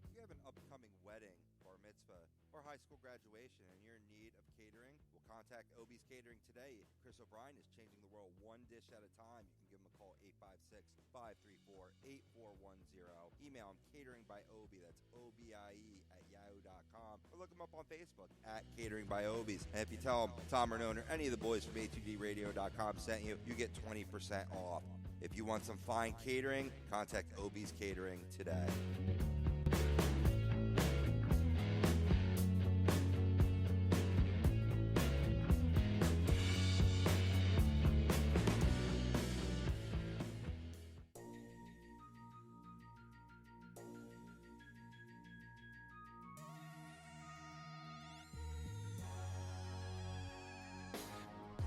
If you have an upcoming wedding, bar mitzvah, or high school graduation and you're in need of catering, well, contact Obie's Catering today. Chris O'Brien is changing the world one dish at a time. You can give him a call, 856-534-8410. Email him, cateringbyobie. That's OBIE at yahoo.com. Or look him up on Facebook at Catering by Obie's. And if you tell him Tom Renone or any of the boys from A2DRadio.com sent you, you get 20% off. If you want some fine catering, contact Obie's Catering today.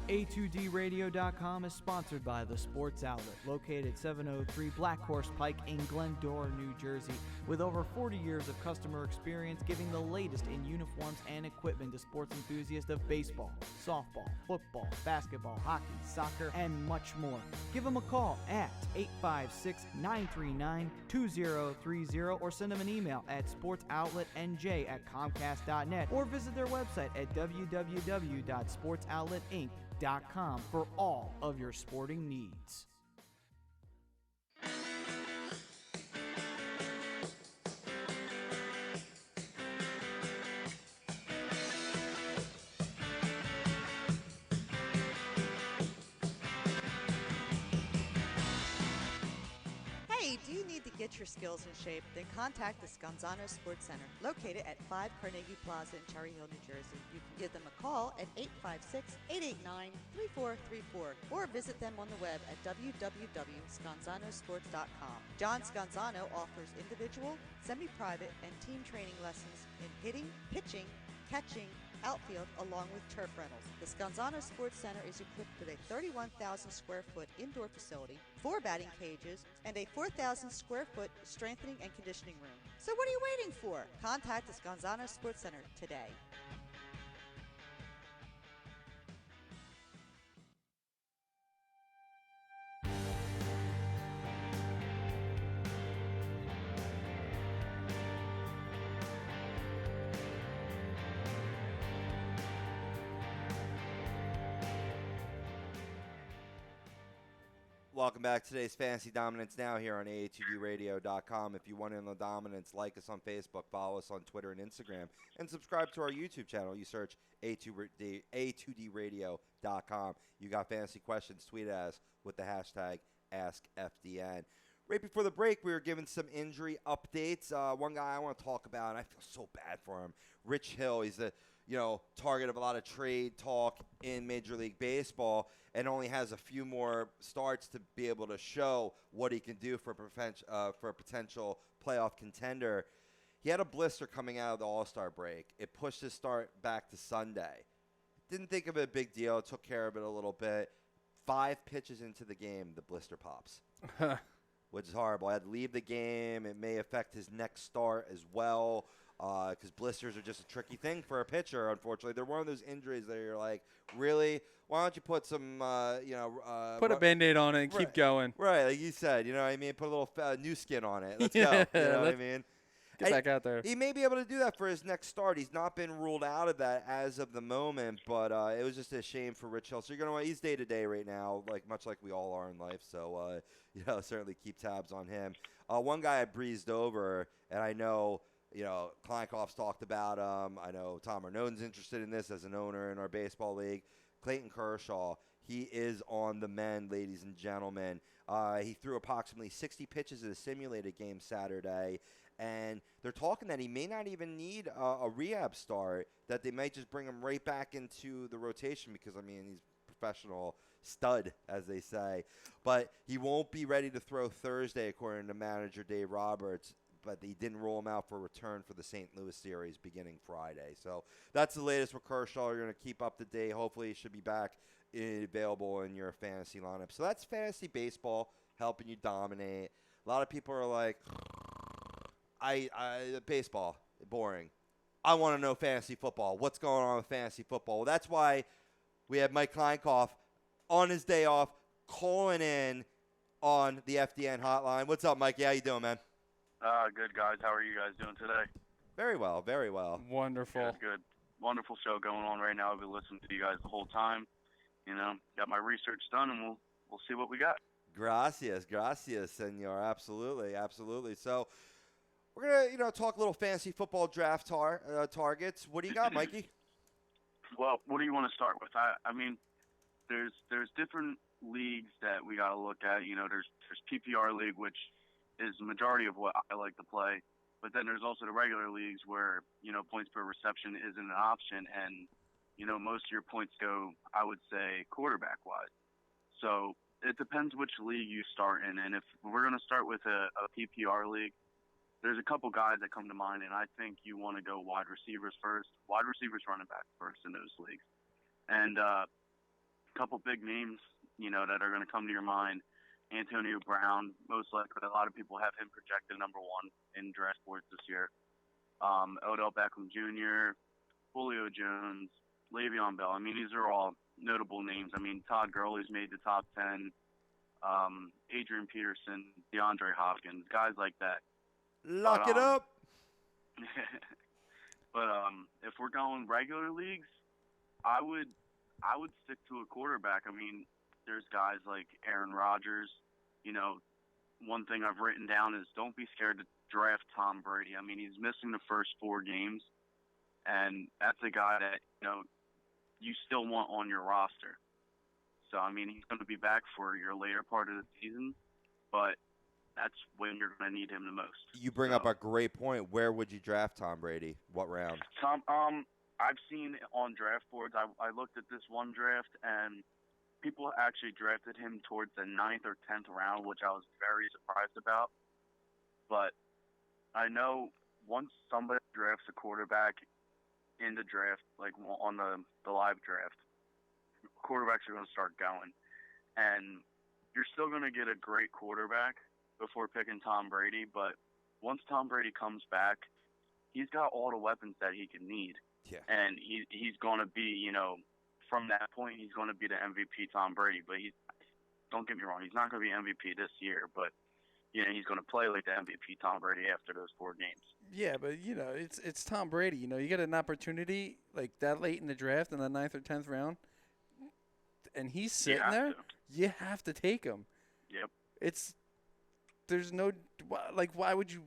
A2DRadio.com is sponsored by the Sports Outlet, located at 703 Black Horse Pike in Glendora, New Jersey, with over 40 years of customer experience giving the latest in uniforms and equipment to sports enthusiasts of baseball, softball, football, basketball, hockey, soccer, and much more. Give them a call at 856-939-2030 or send them an email at sportsoutletnj@comcast.net or visit their website at www.sportsoutletinc.com for all of your sporting needs. get your skills in shape, then contact the Scanzano Sports Center, located at 5 Carnegie Plaza in Cherry Hill, New Jersey. You can give them a call at 856-889-3434 or visit them on the web at www.scanzanosports.com. John Scanzano offers individual, semi-private, and team training lessons in hitting, pitching, catching, outfield, along with turf rentals. The Scanzano Sports Center is equipped with a 31,000 square foot indoor facility, 4 batting cages, and a 4,000 square foot strengthening and conditioning room. So what are you waiting for? Contact the Scanzano Sports Center today. Welcome back to today's Fantasy Dominance Now here on A2DRadio.com. If you want in the dominance, like us on Facebook, follow us on Twitter and Instagram, and subscribe to our YouTube channel. You search A2DRadio.com. You got fantasy questions, tweet at us with the hashtag AskFDN. Right before the break, we were given some injury updates. One guy I want to talk about, and I feel so bad for him, Rich Hill. He's the target of a lot of trade talk in Major League Baseball, and only has a few more starts to be able to show what he can do for a potential playoff contender. He had a blister coming out of the All-Star break. It pushed his start back to Sunday. Didn't think of it a big deal. Took care of it a little bit. 5 pitches into the game, the blister pops, which is horrible. I had to leave the game. It may affect his next start as well. Because blisters are just a tricky thing for a pitcher, unfortunately. They're one of those injuries that you're like, really? Why don't you put some, put a Band-Aid on it and keep going. Right, like you said, you know what I mean? Put a little new skin on it. Let's go. You know what I mean? Get back out there. He may be able to do that for his next start. He's not been ruled out of that as of the moment, but it was just a shame for Rich Hill. So you're gonna he's day-to-day right now, much like we all are in life. So, certainly keep tabs on him. One guy I breezed over, and I know – Kleinkoff's talked about him. I know Tom Arnone's interested in this as an owner in our baseball league. Clayton Kershaw, he is on the mend, ladies and gentlemen. He threw approximately 60 pitches in a simulated game Saturday, and they're talking that he may not even need a rehab start, that they might just bring him right back into the rotation because, he's a professional stud, as they say. But he won't be ready to throw Thursday, according to manager Dave Roberts. But he didn't rule him out for return for the St. Louis series beginning Friday. So that's the latest with Kershaw. You're going to keep up to date. Hopefully he should be back available in your fantasy lineup. So that's fantasy baseball, helping you dominate. A lot of people are like, baseball, boring. I want to know fantasy football. What's going on with fantasy football? Well, that's why we have Mike Kleinkoff on his day off calling in on the FDN hotline. What's up, Mike? How you doing, man? Good, guys. How are you guys doing today? Very well, very well. Wonderful. Good. Wonderful show going on right now. I've been listening to you guys the whole time. Got my research done, and we'll see what we got. Gracias, senor. Absolutely, absolutely. So we're gonna talk a little fantasy football draft targets. What do you got, Mikey? Well, what do you want to start with? There's different leagues that we got to look at. There's PPR league, which is the majority of what I like to play. But then there's also the regular leagues where, points per reception isn't an option. And, most of your points go, I would say, quarterback-wise. So it depends which league you start in. And if we're going to start with a PPR league, there's a couple guys that come to mind, and I think you want to go wide receivers first. Wide receivers, running back first in those leagues. And a couple big names, that are going to come to your mind. Antonio Brown, most likely. A lot of people have him projected number 1 in draft boards this year. Odell Beckham Jr., Julio Jones, Le'Veon Bell. These are all notable names. Todd Gurley's made the top 10. Adrian Peterson, DeAndre Hopkins, guys like that. Lock it up. But if we're going regular leagues, I would stick to a quarterback. There's guys like Aaron Rodgers. One thing I've written down is don't be scared to draft Tom Brady. He's missing the first 4 games, and that's a guy that, you still want on your roster. So, he's going to be back for your later part of the season, but that's when you're going to need him the most. You bring up a great point. Where would you draft Tom Brady? What round? I've seen on draft boards. I looked at this one draft, and people actually drafted him towards the 9th or 10th round, which I was very surprised about. But I know once somebody drafts a quarterback in the draft, like on the live draft, quarterbacks are going to start going. And you're still going to get a great quarterback before picking Tom Brady, but once Tom Brady comes back, he's got all the weapons that he can need. Yeah. And he's going to be, from that point, he's going to be the MVP Tom Brady. But don't get me wrong, he's not going to be MVP this year, but he's going to play like the MVP Tom Brady after those 4 games. Yeah, but it's Tom Brady. You get an opportunity like that late in the draft in the 9th or 10th round, and he's sitting there. You have to take him. Yep. There's no why would you?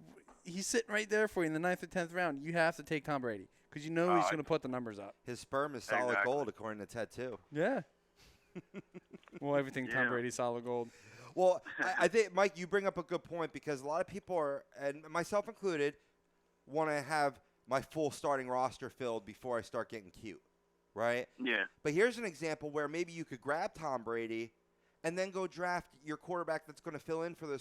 He's sitting right there for you in the 9th or 10th round. You have to take Tom Brady because he's going to put the numbers up. His sperm is solid gold, according to Ted, too. Yeah. Well, everything Tom Brady's solid gold. Well, I think, Mike, you bring up a good point because a lot of people are, and myself included, want to have my full starting roster filled before I start getting cute, right? Yeah. But here's an example where maybe you could grab Tom Brady and then go draft your quarterback that's going to fill in for the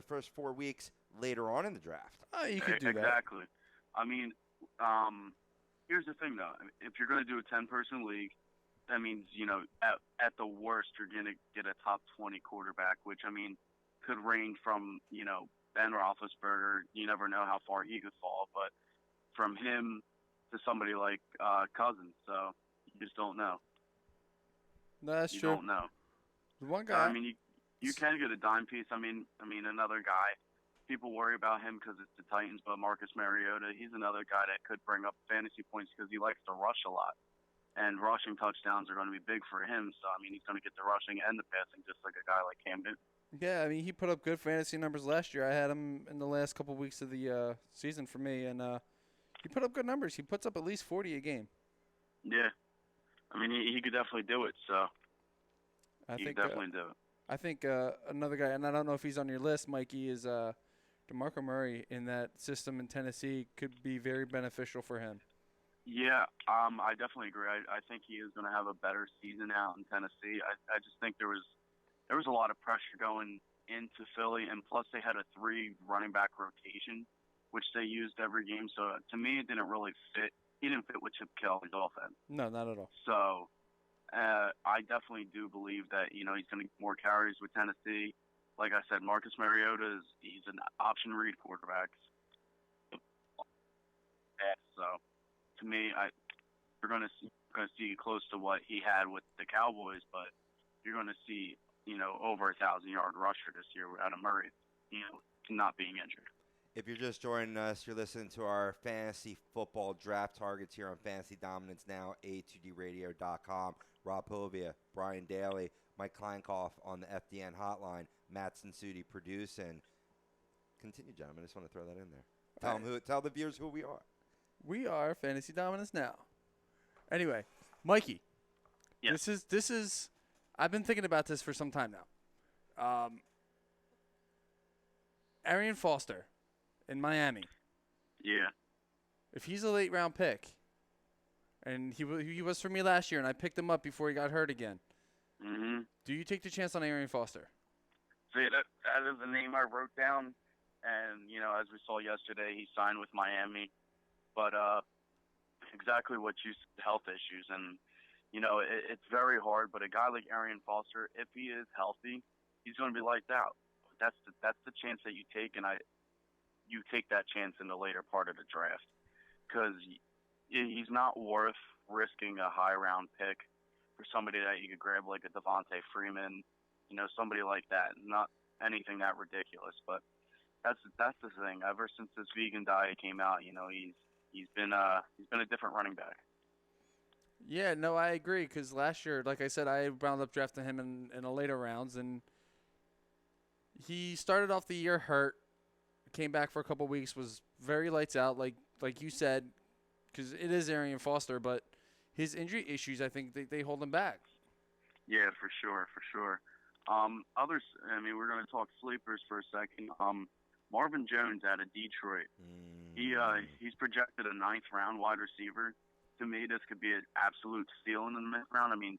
first 4 weeks later on in the draft. Oh, you could do that. Exactly. I mean, here's the thing, though. If you're going to do a 10-person league, that means, at the worst, you're going to get a top 20 quarterback, which, could range from, Ben Roethlisberger. You never know how far he could fall, but from him to somebody like Cousins. So you just don't know. No, that's you true. Don't know. One guy. You can get a dime piece. Another guy. People worry about him because it's the Titans, but Marcus Mariota, he's another guy that could bring up fantasy points because he likes to rush a lot. And rushing touchdowns are going to be big for him. So, he's going to get the rushing and the passing just like a guy like Cam Newton. Yeah, he put up good fantasy numbers last year. I had him in the last couple of weeks of the season for me, and he put up good numbers. He puts up at least 40 a game. Yeah. He could definitely do it, so he could definitely do it. I think another guy, and I don't know if he's on your list, Mikey, is DeMarco Murray in that system in Tennessee could be very beneficial for him. Yeah, I definitely agree. I think he is going to have a better season out in Tennessee. I just think there was a lot of pressure going into Philly, and plus they had a 3 running back rotation, which they used every game. So to me, it didn't really fit. He didn't fit with Chip Kelly's offense. No, not at all. So I definitely do believe that he's going to get more carries with Tennessee. Like I said, Marcus Mariota he's an option read quarterback. So to me, you're going to see close to what he had with the Cowboys, but you're going to see over 1,000-yard rusher this year out of Murray, not being injured. If you're just joining us, you're listening to our fantasy football draft targets here on Fantasy Dominance Now, A2DRadio.com. Rob Povia, Brian Daly, Mike Kleinkoff on the FDN hotline, Matt Sensuti producing. Continue, gentlemen. I just want to throw that in there. Tell the viewers who we are. We are Fantasy Dominance Now. Anyway, Mikey. Yeah. This is. I've been thinking about this for some time now. Arian Foster in Miami. Yeah. If he's a late round pick, and he was for me last year, and I picked him up before he got hurt again. Mm-hmm. Do you take the chance on Arian Foster? See, that is the name I wrote down, and as we saw yesterday, he signed with Miami. But exactly what you said, health issues, and it's very hard. But a guy like Arian Foster, if he is healthy, he's going to be lights out. That's the chance that you take, and you take that chance in the later part of the draft because he's not worth risking a high round pick for somebody that you could grab like a Devontae Freeman, somebody like that. Not anything that ridiculous, but that's the thing. Ever since this vegan diet came out, he's been a different running back. Yeah, no, I agree. Because last year, like I said, I wound up drafting him in the later rounds, and he started off the year hurt, came back for a couple weeks, was very lights out, like you said, because it is Arian Foster, but his injury issues, I think they hold him back. Yeah, for sure. Others, I mean, we're going to talk sleepers for a second. Marvin Jones out of Detroit. He's projected a 9th round wide receiver. To me, this could be an absolute steal in the 9th round. I mean,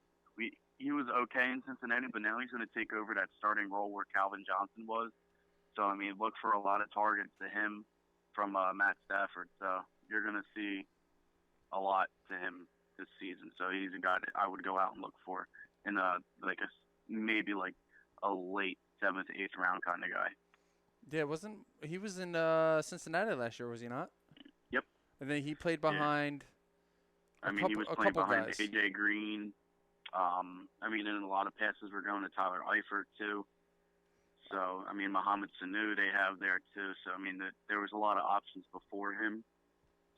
he was okay in Cincinnati, but now he's going to take over that starting role where Calvin Johnson was. So, I mean, look for a lot of targets to him from Matt Stafford. So you're going to see a lot to him this season. So he's a guy that I would go out and look for in maybe a late 7th, 8th round kind of guy. Yeah, he was in Cincinnati last year, was he not? Yep. And then he played behind. He was playing behind AJ Green. And a lot of passes were going to Tyler Eifert too. So, I mean, Mohamed Sanu they have there too. So, I mean, there was a lot of options before him.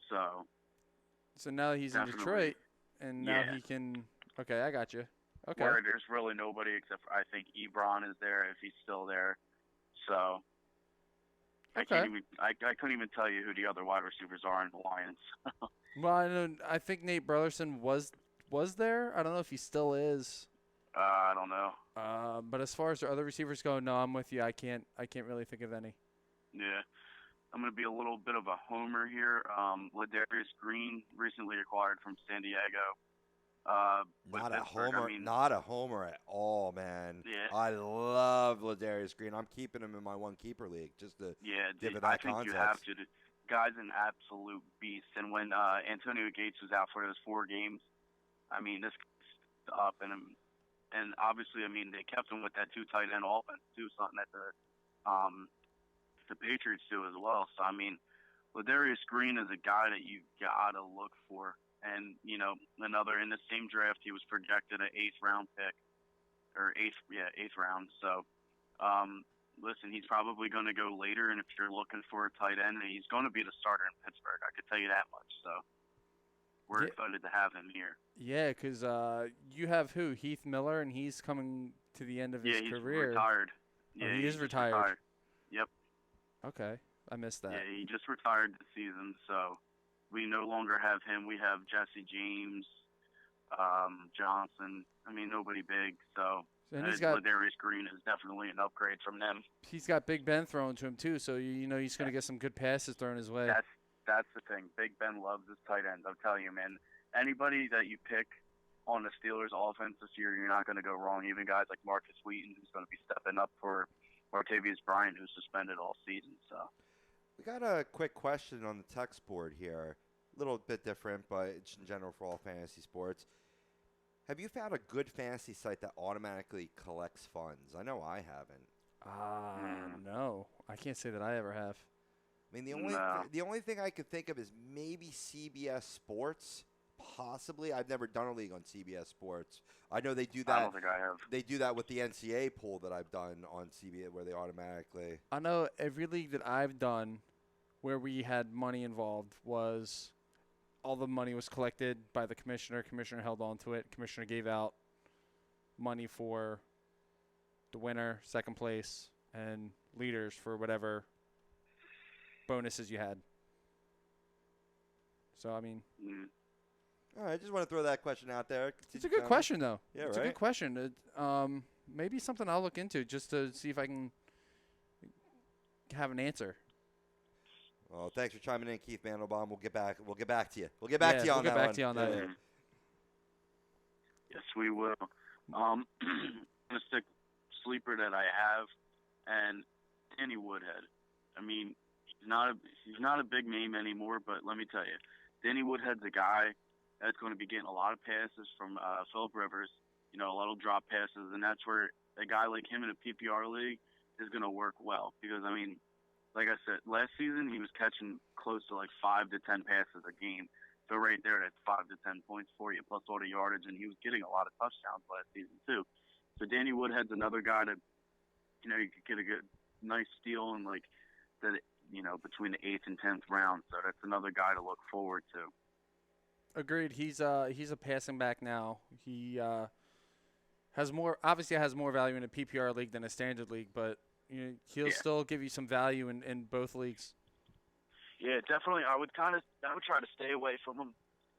So now he's in Detroit, and now he can. Okay, I got you. Okay. Where there's really nobody except for, I think Ebron is there if he's still there. So. Okay. I couldn't even tell you who the other wide receivers are in the Lions. Well, I think Nate Burleson was there. I don't know if he still is. I don't know. But as far as the other receivers go, no, I'm with you. I can't really think of any. Yeah. I'm going to be a little bit of a homer here. Ladarius Green, recently acquired from San Diego. Not a homer at all, man. Yeah. I love Ladarius Green. I'm keeping him in my one keeper league just to give it that I think context. you have to. The guy's an absolute beast. And when Antonio Gates was out for those 4 games, I mean, this guy's up and obviously, I mean, they kept him with that 2 tight end offense too, something that the Patriots do as well. So I mean, Ladarius Green is a guy that you gotta look for. And, another in the same draft, he was projected an 8th round pick, or 8th round. So, listen, he's probably going to go later. And if you're looking for a tight end, he's going to be the starter in Pittsburgh. I could tell you that much. So, we're excited to have him here. Yeah, because you have who? Heath Miller, and he's coming to the end of his career. He's retired. He is retired. Yep. Okay, I missed that. Yeah, he just retired this season, so. We no longer have him. We have Jesse James, Johnson. I mean, nobody big. So Ladarius Green is definitely an upgrade from them. He's got Big Ben thrown to him too, so he's going to get some good passes thrown his way. That's the thing. Big Ben loves his tight ends. I'm telling you, man. Anybody that you pick on the Steelers' offense this year, you're not going to go wrong. Even guys like Marcus Wheaton, who's going to be stepping up for Martavius Bryant, who's suspended all season. So. We got a quick question on the text board here. A little bit different, but it's in general for all fantasy sports. Have you found a good fantasy site that automatically collects funds? I know I haven't. No. I can't say that I ever have. I mean, the only thing I could think of is maybe CBS Sports, possibly. I've never done a league on CBS Sports. I know they do that. I don't think I have. They do that with the NCAA pool that I've done on CBS, where they automatically. I know every league that I've done where we had money involved was all the money was collected by the commissioner. Commissioner held on to it. Commissioner gave out money for the winner, second place, and leaders for whatever bonuses you had. So, I mean. All right, I just want to throw that question out there. It's a good question, though. Yeah, it's a good question. Maybe something I'll look into just to see if I can have an answer. Well, thanks for chiming in, Keith Mandelbaum. We'll get back to you. We'll get back to you on that one. We'll get back to you on that. Yeah. Yes, we will. I'm going to stick sleeper that I have, and Danny Woodhead. I mean, he's not a big name anymore, but let me tell you, Danny Woodhead's a guy that's going to be getting a lot of passes from Phillip Rivers, a lot of drop passes, and that's where a guy like him in a PPR league is going to work well. Because, I mean, like I said, last season he was catching close to 5 to 10 passes a game. So right there, that's 5 to 10 points for you, plus all the yardage, and he was getting a lot of touchdowns last season too. So Danny Woodhead's another guy that, you could get a good, nice steal in between the 8th and 10th round. So that's another guy to look forward to. Agreed. He's a passing back now. He has more value in a PPR league than a standard league, but he'll still give you some value in both leagues. Yeah, definitely. I would try to stay away from him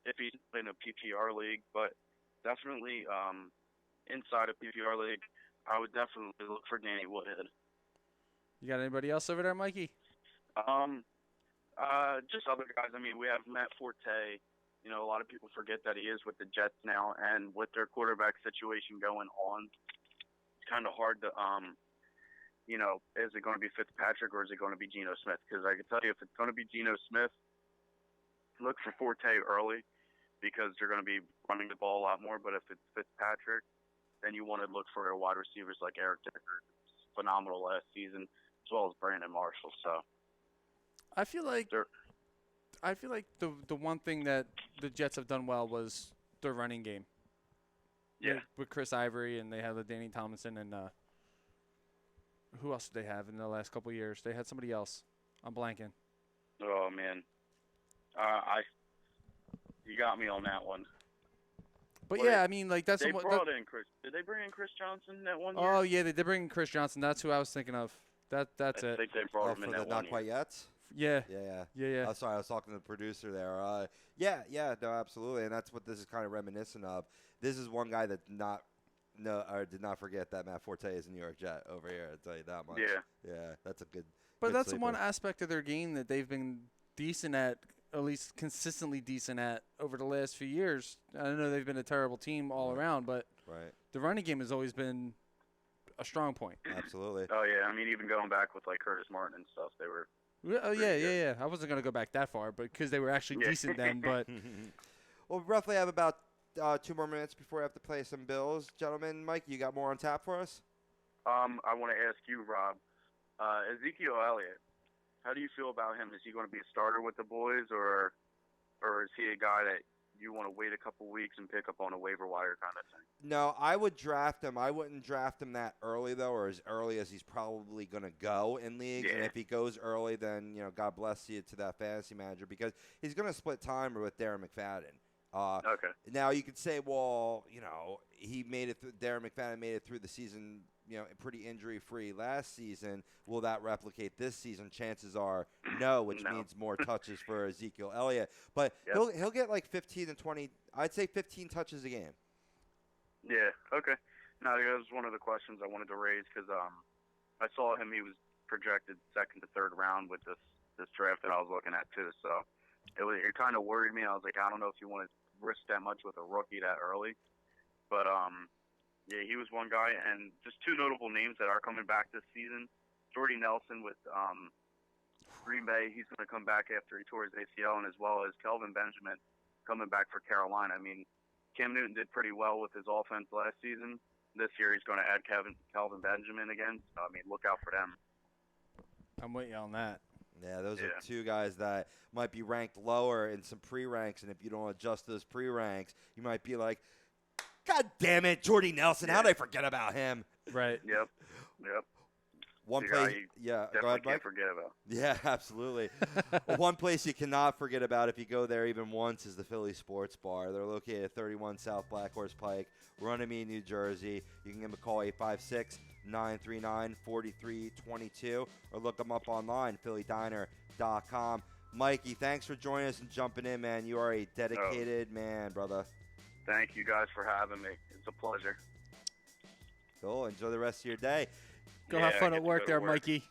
if he's in a PPR league, but definitely inside a PPR league, I would definitely look for Danny Woodhead. You got anybody else over there, Mikey? Just other guys. I mean, we have Matt Forte. You know, a lot of people forget that he is with the Jets now, and with their quarterback situation going on, it's kind of hard to, you know, is it going to be Fitzpatrick or is it going to be Geno Smith? Because I can tell you, if it's going to be Geno Smith, look for Forte early because they're going to be running the ball a lot more. But if it's Fitzpatrick, then you want to look for wide receivers like Eric Decker, phenomenal last season, as well as Brandon Marshall. So I feel like the one thing that the Jets have done well was their running game. Yeah. With Chris Ivory, and they had the Danny Tomlinson, and who else did they have in the last couple of years? They had somebody else. I'm blanking. Oh man, you got me on that one. But yeah, I mean, like that's they brought in Chris. Did they bring in Chris Johnson that one year? Oh yeah, they did bring in Chris Johnson. That's who I was thinking of. That's I it. think they brought him in for the that not one quite year. yet. Yeah. Yeah. Oh, sorry, I was talking to the producer there. Yeah, no, absolutely, and that's what this is kind of reminiscent of. This is one guy that did not forget that Matt Forte is a New York Jet over here. I'll tell you that much. Yeah, that's a good. But good that's sleeper. one aspect of their game that they've been decent at least consistently decent at over the last few years. I know they've been a terrible team all around, but the running game has always been a strong point. Absolutely. Oh yeah, I mean even going back with like Curtis Martin and stuff, they were. Oh yeah. I wasn't gonna go back that far, but because they were actually decent then. But well, we roughly have about 2 more minutes before we have to play some Bills, gentlemen. Mike, you got more on tap for us? I want to ask you, Rob, Ezekiel Elliott. How do you feel about him? Is he going to be a starter with the boys, or is he a guy that you want to wait a couple weeks and pick up on a waiver wire kind of thing? No, I would draft him. I wouldn't draft him that early, though, or as early as he's probably going to go in leagues. Yeah. And if he goes early, then, God bless you to that fantasy manager because he's going to split time with Darren McFadden. Okay. Now, you could say, well, he made it through, Darren McFadden made it through the season, pretty injury-free last season. Will that replicate this season? Chances are no, which means more touches for Ezekiel Elliott. But he'll get like 15 to 20, I'd say 15 touches a game. Yeah, okay. Now, that was one of the questions I wanted to raise because I saw him. He was projected second to third round with this draft that I was looking at, too. So it kind of worried me. I was like, I don't know if you want to risk that much with a rookie that early. But, yeah, he was one guy. And just 2 notable names that are coming back this season. Jordy Nelson with Green Bay. He's going to come back after he tore his ACL, and as well as Kelvin Benjamin coming back for Carolina. I mean, Cam Newton did pretty well with his offense last season. This year he's going to add Kelvin Benjamin again. So, I mean, look out for them. I'm with you on that. Yeah, those are 2 guys that might be ranked lower in some pre-ranks, and if you don't adjust those pre-ranks, you might be like, God damn it, Jordy Nelson, how did I forget about him? Right. Yep. One place, definitely can't forget about. Yeah, absolutely. One place you cannot forget about if you go there even once is the Philly Sports Bar. They're located at 31 South Black Horse Pike, Runnymede, New Jersey. You can give them a call, 856-939-4322, or look them up online, phillydiner.com. Mikey, thanks for joining us and jumping in, man. You are a dedicated man, brother. Thank you guys for having me. It's a pleasure. Cool. Enjoy the rest of your day. Go have fun at work there, Mikey.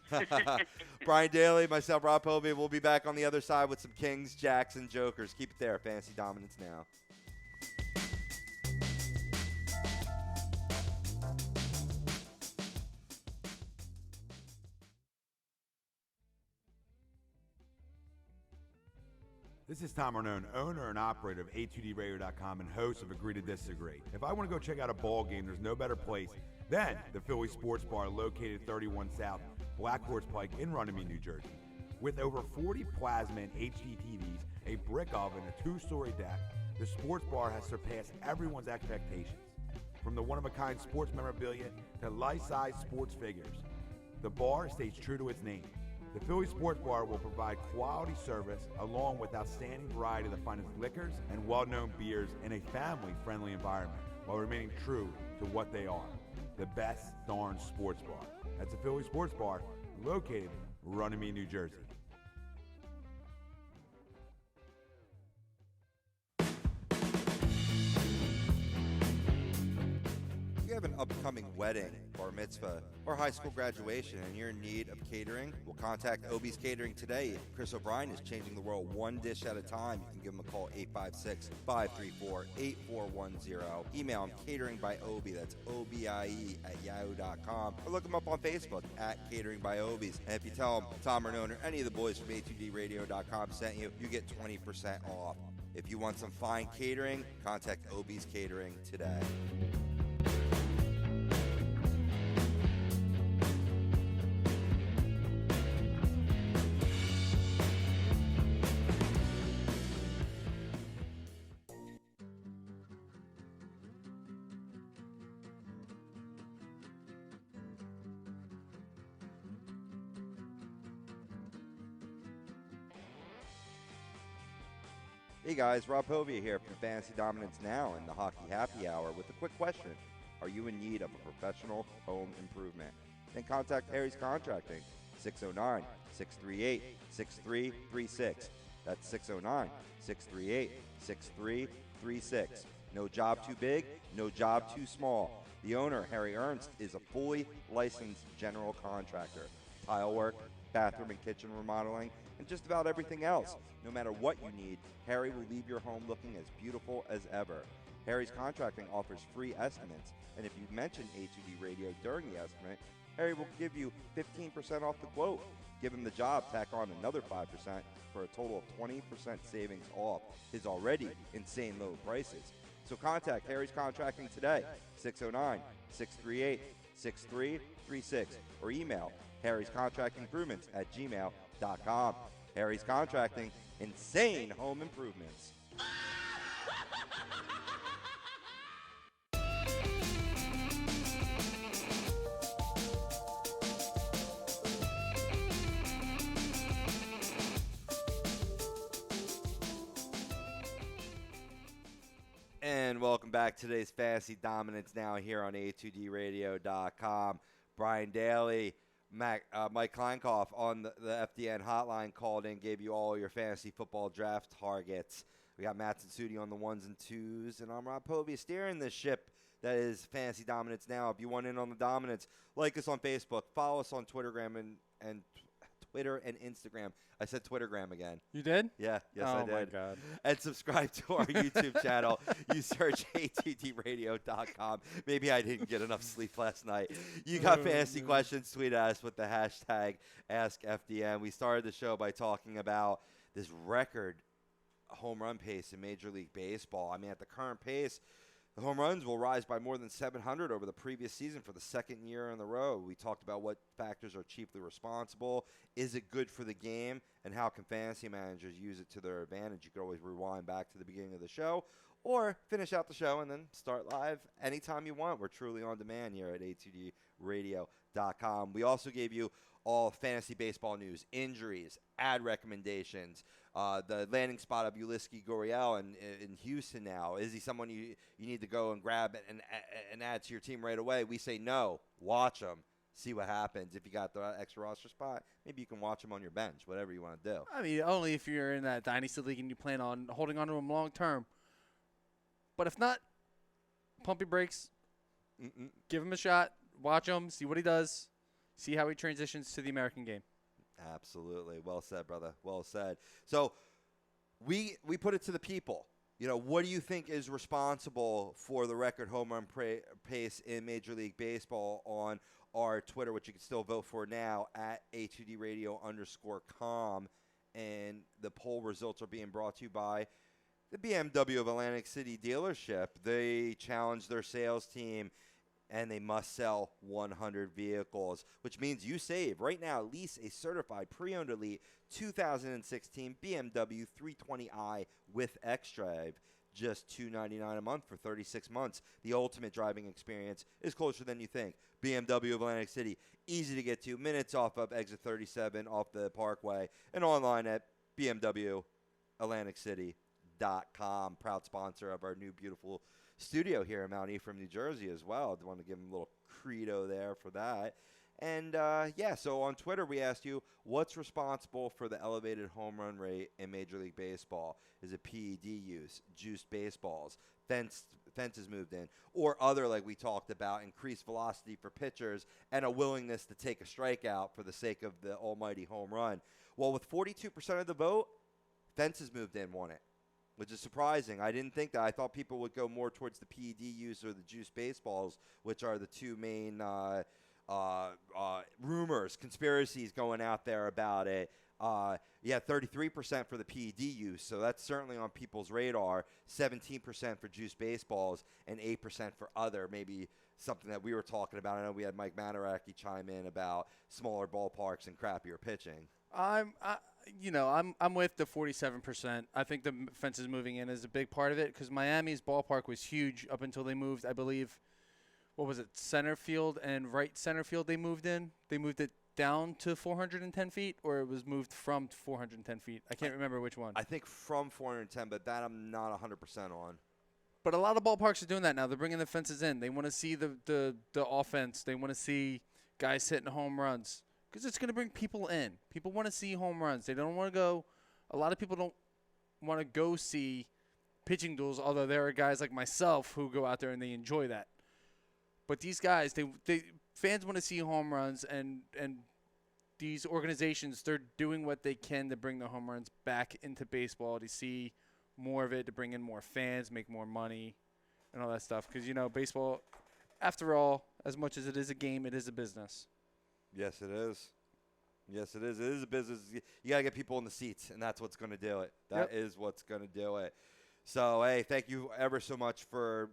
Brian Daly, myself, Rob Poby. We'll be back on the other side with some Kings, Jacks, and Jokers. Keep it there. Fantasy Dominance Now. This is Tom Arnone, owner and operator of A2DRadio.com and host of Agree to Disagree. If I want to go check out a ball game, there's no better place than the Philly Sports Bar located 31 South Black Horse Pike in Runnymede, New Jersey. With over 40 plasma and HD TVs, a brick oven, a 2-story deck, the sports bar has surpassed everyone's expectations. From the one-of-a-kind sports memorabilia to life-size sports figures, the bar stays true to its name. The Philly Sports Bar will provide quality service along with outstanding variety of the finest liquors and well-known beers in a family-friendly environment while remaining true to what they are, the best darn sports bar. That's the Philly Sports Bar, located in Runnymede, New Jersey. have an upcoming wedding, bar mitzvah, or high school graduation and you're in need of catering, well, contact Obie's Catering today. Chris O'Brien is changing the world one dish at a time. You can give him a call, 856-534-8410. Email him cateringbyobie, that's OBIE at yahoo.com. Or look him up on Facebook at Catering by Obies. And if you tell him Tom Arnone or any of the boys from A2DRadio.com sent you, you get 20% off. If you want some fine catering, contact Obie's Catering today. Hey guys, Rob Povia here from Fantasy Dominance Now in the Hockey Happy Hour with a quick question. Are you in need of a professional home improvement? Then contact Harry's Contracting, 609-638-6336. That's 609-638-6336. No job too big, no job too small. The owner, Harry Ernst, is a fully licensed general contractor. Tile work, bathroom and kitchen remodeling, and just about everything else. No matter what you need, Harry will leave your home looking as beautiful as ever. Harry's Contracting offers free estimates, and if you mention A2D Radio during the estimate, Harry will give you 15% off the quote. Give him the job, tack on another 5% for a total of 20% savings off his already insane low prices. So contact Harry's Contracting today, 609-638-6336, or email Harry's Contracting Improvements at gmail.com. Harry's Contracting, insane home improvements. And welcome back to today's Fantasy Dominance Now here on A2DRadio.com. Brian Daly, Mike Kleinkoff on the FDN hotline called in, gave you all your fantasy football draft targets. We got Matt Sudi on the ones and twos, and I'm Rob Povey steering this ship that is Fantasy Dominance Now. If you want in on the dominance, like us on Facebook, follow us on Twittergram and Twitter and Instagram. I said Twittergram again. You did? Yeah, yes I did. Oh, my God. And subscribe to our YouTube channel. You search ATDRadio.com. Maybe I didn't get enough sleep last night. You got fantasy questions, tweet at us with the hashtag AskFDN. We started the show by talking about this record home run pace in Major League Baseball. I mean, at the current pace, the home runs will rise by more than 700 over the previous season for the second year in a row. We talked about what factors are chiefly responsible. Is it good for the game? And how can fantasy managers use it to their advantage? You can always rewind back to the beginning of the show or finish out the show and then start live anytime you want. We're truly on demand here at A2DRadio.com. We also gave you all fantasy baseball news, injuries, ad recommendations, the landing spot of Yulieski Gurriel in Houston now. Is he someone you need to go and grab and add to your team right away? We say no. Watch him. See what happens. If you got the extra roster spot, maybe you can watch him on your bench, whatever you want to do. I mean, only if you're in that dynasty league and you plan on holding on to him long term. But if not, pump your brakes. Give him a shot. Watch him. See what he does. See how he transitions to the American game. Absolutely. Well said, brother. Well said. So we put it to the people. You know, what do you think is responsible for the record home run pace in Major League Baseball on our Twitter, which you can still vote for now at A2DRadio_com. And the poll results are being brought to you by the BMW of Atlantic City dealership. They challenged their sales team, and they must sell 100 vehicles, which means you save. Right now, lease a certified pre-owned elite 2016 BMW 320i with xDrive. Just $299 a month for 36 months. The ultimate driving experience is closer than you think. BMW of Atlantic City, easy to get to, minutes off of exit 37 off the Parkway, and online at BMWAtlanticCity.com. Proud sponsor of our new beautiful studio here in Mount Ephraim, New Jersey as well. I want to give them a little credo there for that. And, so on Twitter we asked you, what's responsible for the elevated home run rate in Major League Baseball? Is it PED use, juiced baseballs, fences moved in, or other, like we talked about, increased velocity for pitchers and a willingness to take a strikeout for the sake of the almighty home run? Well, with 42% of the vote, fences moved in won it, which is surprising. I didn't think that. I thought people would go more towards the PED use or the juiced baseballs, which are the two main rumors, conspiracies going out there about it. 33% for the PED use, so that's certainly on people's radar. 17% for juice baseballs and 8% for other, maybe something that we were talking about. I know we had Mike Mataraki chime in about smaller ballparks and crappier pitching. I'm with the 47%. I think the fences moving in is a big part of it because Miami's ballpark was huge up until they moved, I believe, what was it, center field and right center field they moved in? They moved it down to 410 feet, or it was moved from 410 feet? I can't remember which one. I think from 410, but that I'm not 100% on. But a lot of ballparks are doing that now. They're bringing the fences in. They want to see the offense. They want to see guys hitting home runs because it's going to bring people in. People want to see home runs. They don't want to go – a lot of people don't want to go see pitching duels, although there are guys like myself who go out there and they enjoy that. But these guys, fans want to see home runs, and these organizations, they're doing what they can to bring the home runs back into baseball, to see more of it, to bring in more fans, make more money, and all that stuff. Because, baseball, after all, as much as it is a game, it is a business. Yes, it is. Yes, it is. It is a business. You got to get people in the seats, and that's what's going to do it. That is what's going to do it. So, hey, thank you ever so much for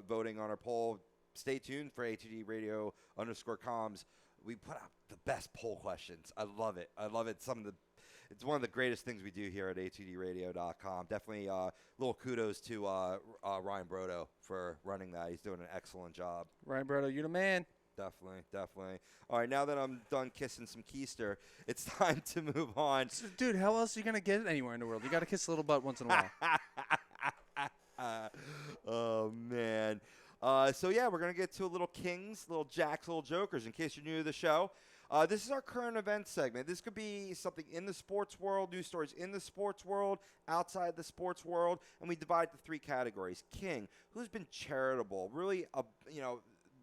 voting on our poll. Stay tuned for A2D_comms. We put out the best poll questions. I love it. I love it. It's one of the greatest things we do here at A2DRadio.com. Definitely little kudos to Ryan Brodo for running that. He's doing an excellent job. Ryan Brodo, you the man. Definitely. All right, now that I'm done kissing some keister, it's time to move on. Dude, how else are you going to get it anywhere in the world? You got to kiss a little butt once in a while. Oh, man. We're going to get to a little kings, little jacks, little jokers, in case you're new to the show. This is our current event segment. This could be something in the sports world, news stories in the sports world, outside the sports world, and we divide the three categories. King, who's been charitable, really,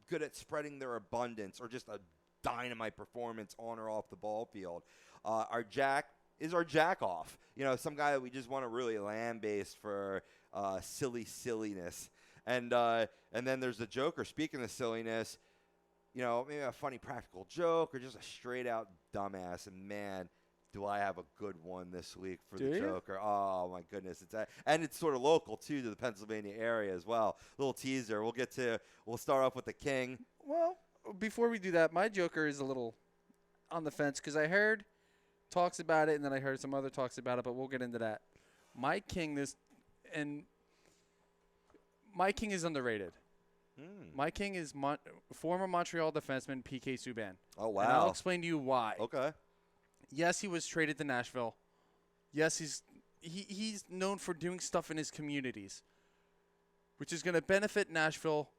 good at spreading their abundance, or just a dynamite performance on or off the ball field. Our jack is our jack off. Some guy that we just want to really land-base for silliness. And then there's the joker. Speaking of silliness, maybe a funny practical joke or just a straight-out dumbass. And, man, do I have a good one this week for the joker. Oh, my goodness. It's sort of local, too, to the Pennsylvania area as well. Little teaser. We'll start off with the king. Well, before we do that, my joker is a little on the fence because I heard talks about it and then I heard some other talks about it, but we'll get into that. My king is underrated. My king is former Montreal defenseman P.K. Subban. Oh, wow. And I'll explain to you why. Okay. Yes, he was traded to Nashville. Yes, he's known for doing stuff in his communities, which is going to benefit Nashville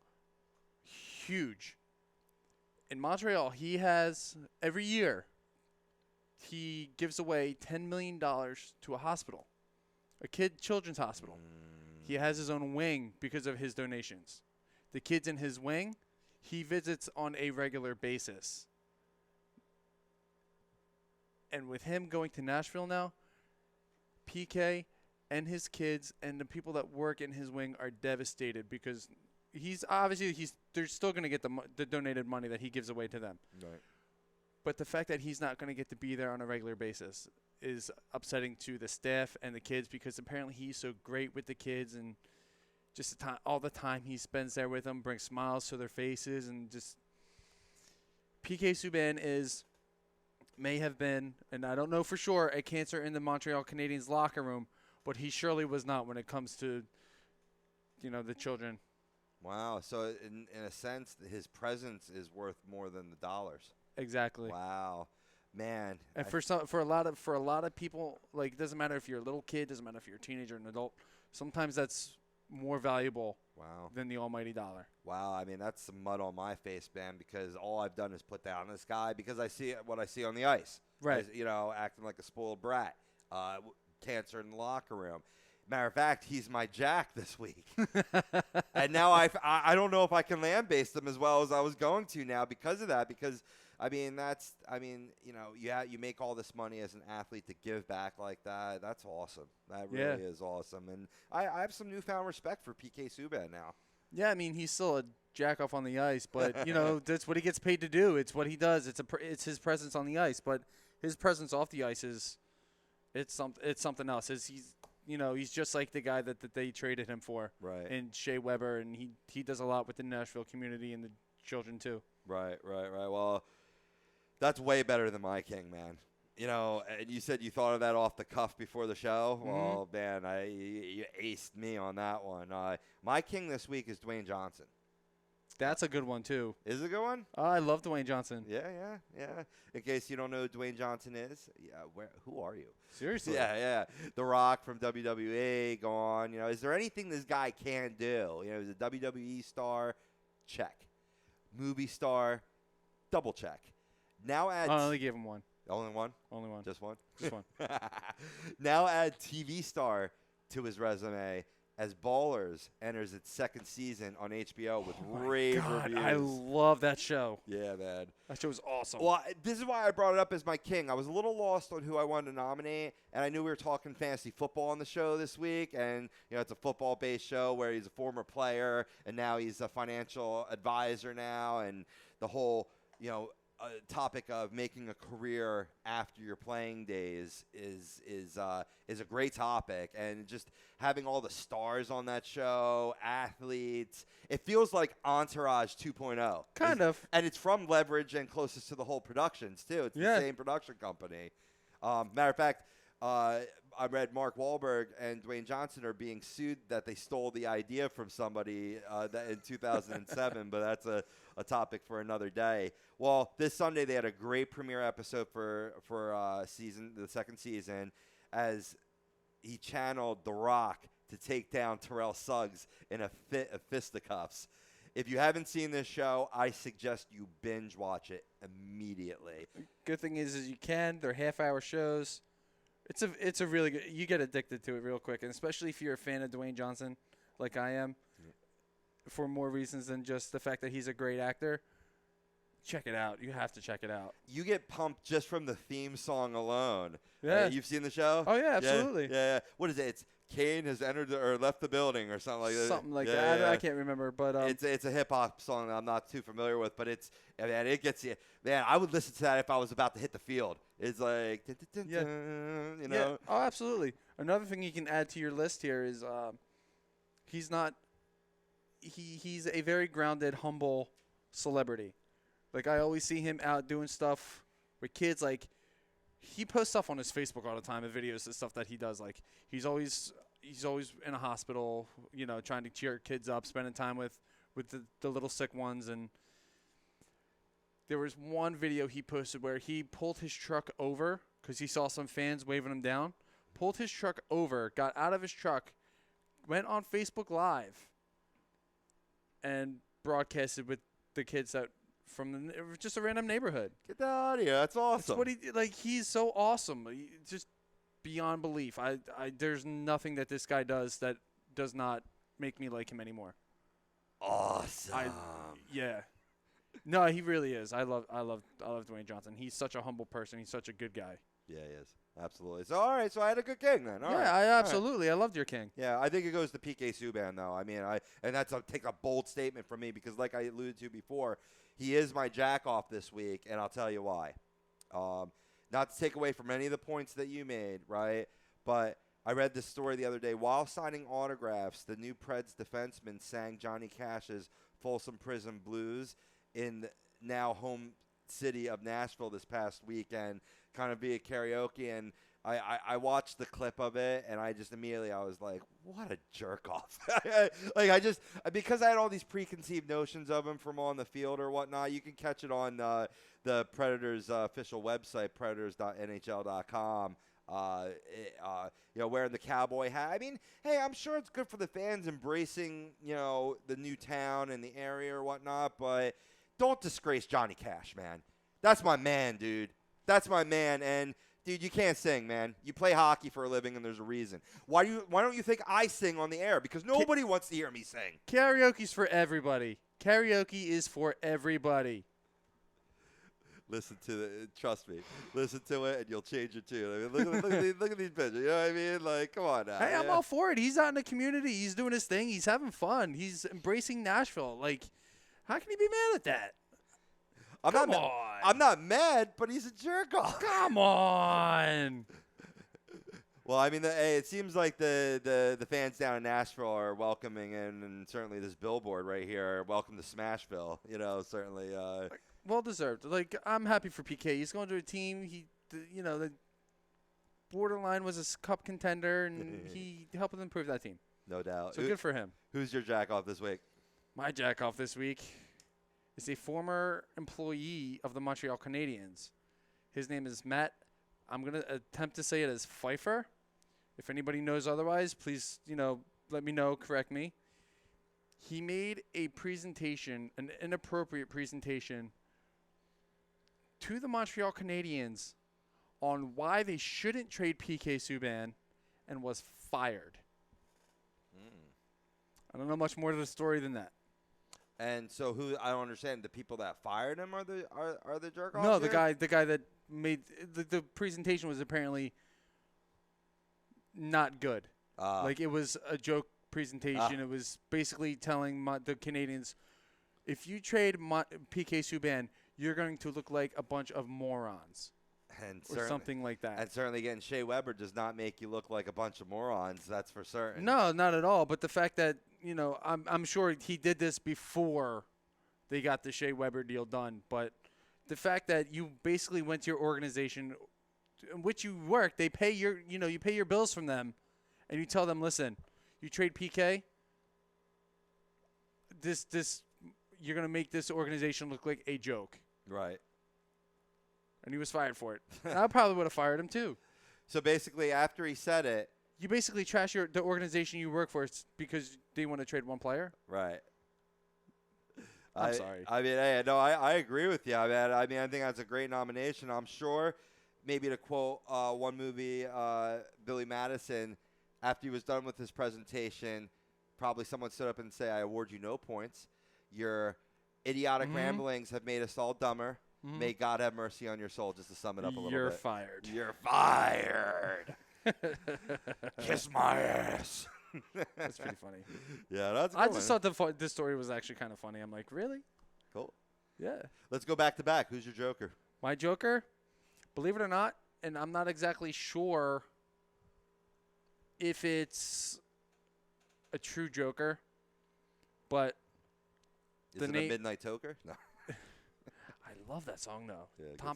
huge. In Montreal, he has, every year, he gives away $10 million to a hospital, a children's hospital. He has his own wing because of his donations. The kids in his wing, he visits on a regular basis. And with him going to Nashville now, PK and his kids and the people that work in his wing are devastated because they're still going to get the donated money that he gives away to them. Right. But the fact that he's not going to get to be there on a regular basis is upsetting to the staff and the kids because apparently he's so great with the kids and just all the time he spends there with them brings smiles to their faces and just PK Subban may have been, and I don't know for sure, a cancer in the Montreal Canadiens locker room, but he surely was not when it comes to, the children. Wow. So in a sense, his presence is worth more than the dollars. Exactly. Wow. Man. And for a lot of people, like, it doesn't matter if you're a little kid, doesn't matter if you're a teenager or an adult. Sometimes that's more valuable Wow. than the almighty dollar. Wow, I mean, that's some mud on my face, man, because all I've done is put down this guy because I see what I see on the ice. Right. Acting like a spoiled brat. Cancer in the locker room. Matter of fact, he's my jack this week. And now I don't know if I can land base them as well as I was going to now because of that. Because, you make all this money as an athlete to give back like that. That's awesome. That really is awesome. And I have some newfound respect for PK Subban now. Yeah, I mean, he's still a jack off on the ice, but, that's what he gets paid to do. It's what he does. It's his presence on the ice, but his presence off the ice it's something else. He's just like the guy that they traded him for. Right. And Shea Weber, and he does a lot with the Nashville community and the children too. Right. Well, that's way better than my king, man. And you said you thought of that off the cuff before the show. Mm-hmm. Well, man, you aced me on that one. My king this week is Dwayne Johnson. That's a good one too. Is it a good one? Oh, I love Dwayne Johnson. Yeah. In case you don't know who Dwayne Johnson is, who are you? Seriously? Yeah. The Rock from WWE. Go on. Is there anything this guy can do? He's a WWE star. Check. Movie star. Double check. Now add. I only gave him one. Only one? Only one. Just one? Just one. Now add TV star to his resume as Ballers enters its second season on HBO with rave reviews. I love that show. Yeah, man. That show is awesome. Well, this is why I brought it up as my king. I was a little lost on who I wanted to nominate, and I knew we were talking fantasy football on the show this week, and it's a football-based show where he's a former player, and now he's a financial advisor now, and the whole, topic of making a career after your playing days is a great topic, and just having all the stars on that show, athletes, it feels like Entourage 2.0. Kind of. And it's from Leverage and closest to the whole productions too. It's the same production company. Matter of fact, I read Mark Wahlberg and Dwayne Johnson are being sued that they stole the idea from somebody in 2007, but that's a topic for another day. Well, this Sunday they had a great premiere episode for the second season, as he channeled The Rock to take down Terrell Suggs in a fit of fisticuffs. If you haven't seen this show, I suggest you binge watch it immediately. Good thing is you can. They're half-hour shows. It's a really good. You get addicted to it real quick, and especially if you're a fan of Dwayne Johnson, like I am, for more reasons than just the fact that he's a great actor. Check it out. You have to check it out. You get pumped just from the theme song alone. Yeah. You've seen the show? Oh, yeah, absolutely. Yeah. What is it? It's Kane has entered or left the building or something like that. Something like that. I can't remember, but it's a hip hop song that I'm not too familiar with, but it gets you. Man, I would listen to that if I was about to hit the field. It's like, Yeah. Oh, absolutely. Another thing you can add to your list here is he's a very grounded, humble celebrity. Like, I always see him out doing stuff with kids. Like, he posts stuff on his Facebook all the time, and videos and stuff that he does. Like, he's always in a hospital, trying to cheer kids up, spending time with the little sick ones. And there was one video he posted where he pulled his truck over because he saw some fans waving him down, pulled his truck over, got out of his truck, went on Facebook Live, and broadcasted with the kids that from just a random neighborhood. Get that out of here. That's awesome. That's what he's so awesome. Just beyond belief. There's nothing that this guy does that does not make me like him anymore. Awesome. Yeah. No, he really is. I love Dwayne Johnson. He's such a humble person. He's such a good guy. Yeah, he is. Absolutely. So, all right. So, I had a good king then. All right. Absolutely. I loved your king. Yeah, I think it goes to PK Subban, though. I mean, and that's take a bold statement from me because, like I alluded to before, he is my jack-off this week, and I'll tell you why. Not to take away from any of the points that you made, right? But I read this story the other day. While signing autographs, the new Preds defenseman sang Johnny Cash's Folsom Prison Blues in now home city of Nashville this past weekend, kind of via karaoke, and I watched the clip of it, and I just immediately I was like, what a jerk off. Because I had all these preconceived notions of him from on the field or whatnot. You can catch it on the Predators official website, predators.nhl.com. Wearing the cowboy hat. I mean, hey, I'm sure it's good for the fans embracing, the new town and the area or whatnot, but don't disgrace Johnny Cash, man. That's my man, dude. That's my man, and dude, you can't sing, man. You play hockey for a living, and there's a reason. Why don't you think I sing on the air? Because nobody wants to hear me sing. Karaoke's for everybody. Karaoke is for everybody. Listen to it. Trust me. Listen to it, and you'll change it too. I mean, look at these pictures. You know what I mean? Like, come on now. Hey, I'm all for it. He's out in the community. He's doing his thing. He's having fun. He's embracing Nashville. Like, how can he be mad at that? I'm not mad, but he's a jerk off. Come on. Well, I mean, it seems like the fans down in Nashville are welcoming, and certainly this billboard right here, welcome to Smashville. Certainly. Well deserved. Like, I'm happy for PK. He's going to a team. The borderline was a cup contender, and he helped them improve that team. No doubt. So good for him. Who's your jack off this week? My jack off this week is a former employee of the Montreal Canadiens. His name is Matt. I'm going to attempt to say it as Pfeiffer. If anybody knows otherwise, please, let me know, correct me. He made a presentation, an inappropriate presentation, to the Montreal Canadiens on why they shouldn't trade PK Subban, and was fired. I don't know much more to the story than that. And so I don't understand. The people that fired him are the jerk offs? No, the guy that made the presentation was apparently not good. Like, it was a joke presentation. It was basically telling the Canadians, if you trade PK Subban, you're going to look like a bunch of morons. Or something like that. And certainly getting Shea Weber does not make you look like a bunch of morons. That's for certain. No, not at all. But the fact that, I'm sure he did this before they got the Shea Weber deal done. But the fact that you basically went to your organization in which you work, they pay you pay your bills from them, and you tell them, listen, you trade PK, you're going to make this organization look like a joke. Right. And he was fired for it. I probably would have fired him too. So basically, after he said it, you basically trash the organization you work for because they want to trade one player. Right. I'm sorry. I mean, hey, no, I agree with you. I think that's a great nomination. I'm sure, maybe to quote one movie, Billy Madison, after he was done with his presentation, probably someone stood up and say, "I award you no points. Your idiotic ramblings have made us all dumber. May God have mercy on your soul," just to sum it up a little bit. You're fired. You're fired. Kiss my ass. That's pretty funny. Yeah, that's. I just thought this story was actually kind of funny. I'm like, really? Cool. Yeah. Let's go back to back. Who's your Joker? My Joker, believe it or not, and I'm not exactly sure if it's a true Joker, but Is it a Midnight Toker? No. I love that song though. Yeah, Tom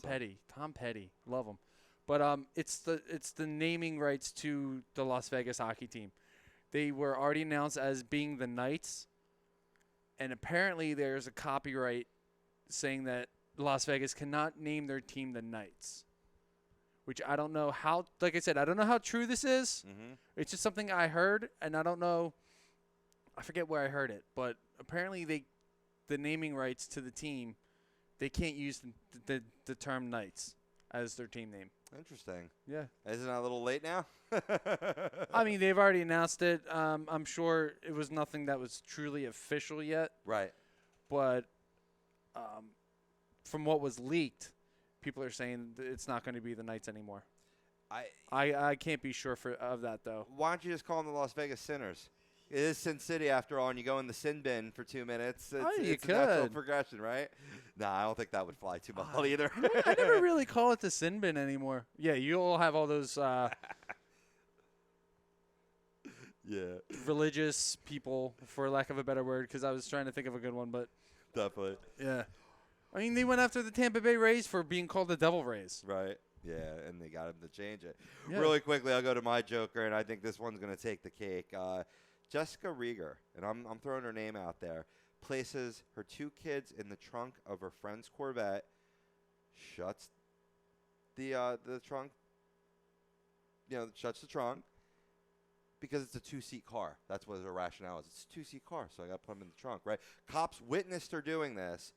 Petty, love him. But it's the naming rights to the Las Vegas hockey team. They were already announced as being the Knights, and apparently there's a copyright saying that Las Vegas cannot name their team the Knights, which I don't know how. Like I said, I don't know how true this is. It's just something I heard, and I don't know. I forget where I heard it, but apparently the naming rights to the team, they can't use the term Knights as their team name. Interesting. Yeah. Isn't that a little late now? I mean, they've already announced it. I'm sure it was nothing that was truly official yet. Right. But from what was leaked, people are saying it's not going to be the Knights anymore. I can't be sure of that, though. Why don't you just call them the Las Vegas Sinners? It is Sin City, after all, and you go in the sin bin for 2 minutes. It's a natural progression, right? Nah, I don't think that would fly too well either. I never really call it the sin bin anymore. Yeah, you all have all those religious people, for lack of a better word, because I was trying to think of a good one, but definitely. Yeah. I mean, they went after the Tampa Bay Rays for being called the Devil Rays. Right. Yeah, and they got him to change it. Yeah. Really quickly, I'll go to my Joker, and I think this one's going to take the cake. Jessica Rieger, and I'm throwing her name out there, places her 2 kids in the trunk of her friend's Corvette, shuts the trunk shuts the trunk because it's a 2-seat car. That's what the rationale is. It's a 2-seat car, so I got to put him in the trunk, right? Cops witnessed her doing this.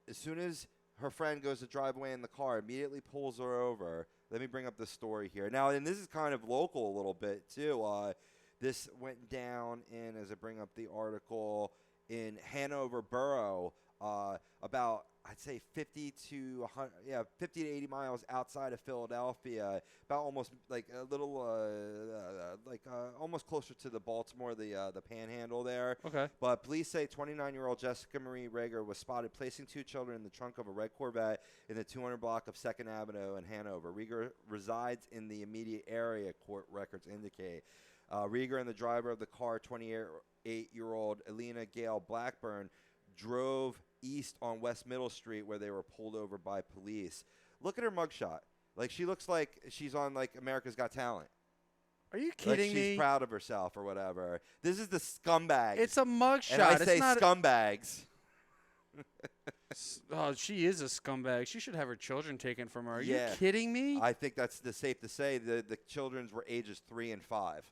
As soon as her friend goes to drive away in the car, immediately pulls her over. Let me bring up this story here. Now, and this is kind of local a little bit, too. This went down as I bring up the article, in Hanover Borough, about, I'd say 50 to 80 miles outside of Philadelphia, about almost like a little, almost closer to the Baltimore, the Panhandle there. Okay. But police say 29-year-old Jessica Marie Rager was spotted placing 2 children in the trunk of a red Corvette in the 200 block of 2nd Avenue in Hanover. Rager resides in the immediate area, court records indicate. Rager and the driver of the car, 28-year-old Elena Gail Blackburn, drove east on West Middle Street where they were pulled over by police. Look at her mugshot. Like, she looks like she's on, like, America's Got Talent. Are you kidding me? She's proud of herself or whatever. This is the scumbag. It's a mugshot. And I it's say not scumbags. Oh, she is a scumbag. She should have her children taken from her. Are Yeah. you kidding me? I think that's safe to say. The children's were ages 3 and 5.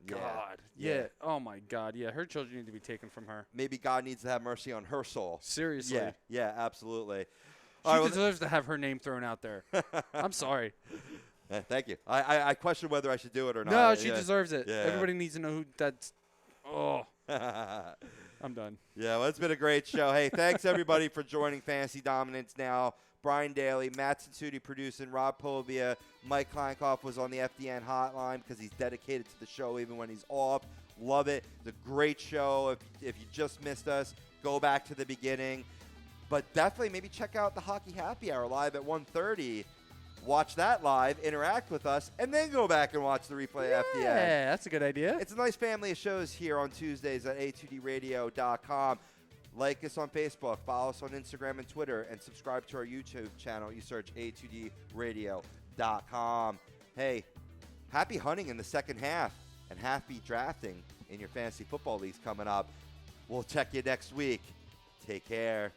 God. Yeah. Yeah. Oh, my God. Yeah, her children need to be taken from her. Maybe God needs to have mercy on her soul. Seriously. Yeah, yeah, absolutely. She deserves to have her name thrown out there. I'm sorry. Thank you. I question whether I should do it or not. No, she deserves it. Yeah. Everybody needs to know who that's. Oh. I'm done. Yeah, well, it's been a great show. Hey, thanks, everybody, for joining Fantasy Dominance Now. Brian Daly, Matt Cinsuti producing, Rob Povia, Mike Kleinkoff was on the FDN hotline because he's dedicated to the show even when he's off. Love it. It's a great show. If you just missed us, go back to the beginning. But definitely maybe check out the Hockey Happy Hour live at 1:30. Watch that live, interact with us, and then go back and watch the replay at FDN. Yeah, that's a good idea. It's a nice family of shows here on Tuesdays at a2dradio.com. Like us on Facebook, follow us on Instagram and Twitter, and subscribe to our YouTube channel. You search a2dradio.com. Hey, happy hunting in the second half, and happy drafting in your fantasy football leagues coming up. We'll check you next week. Take care.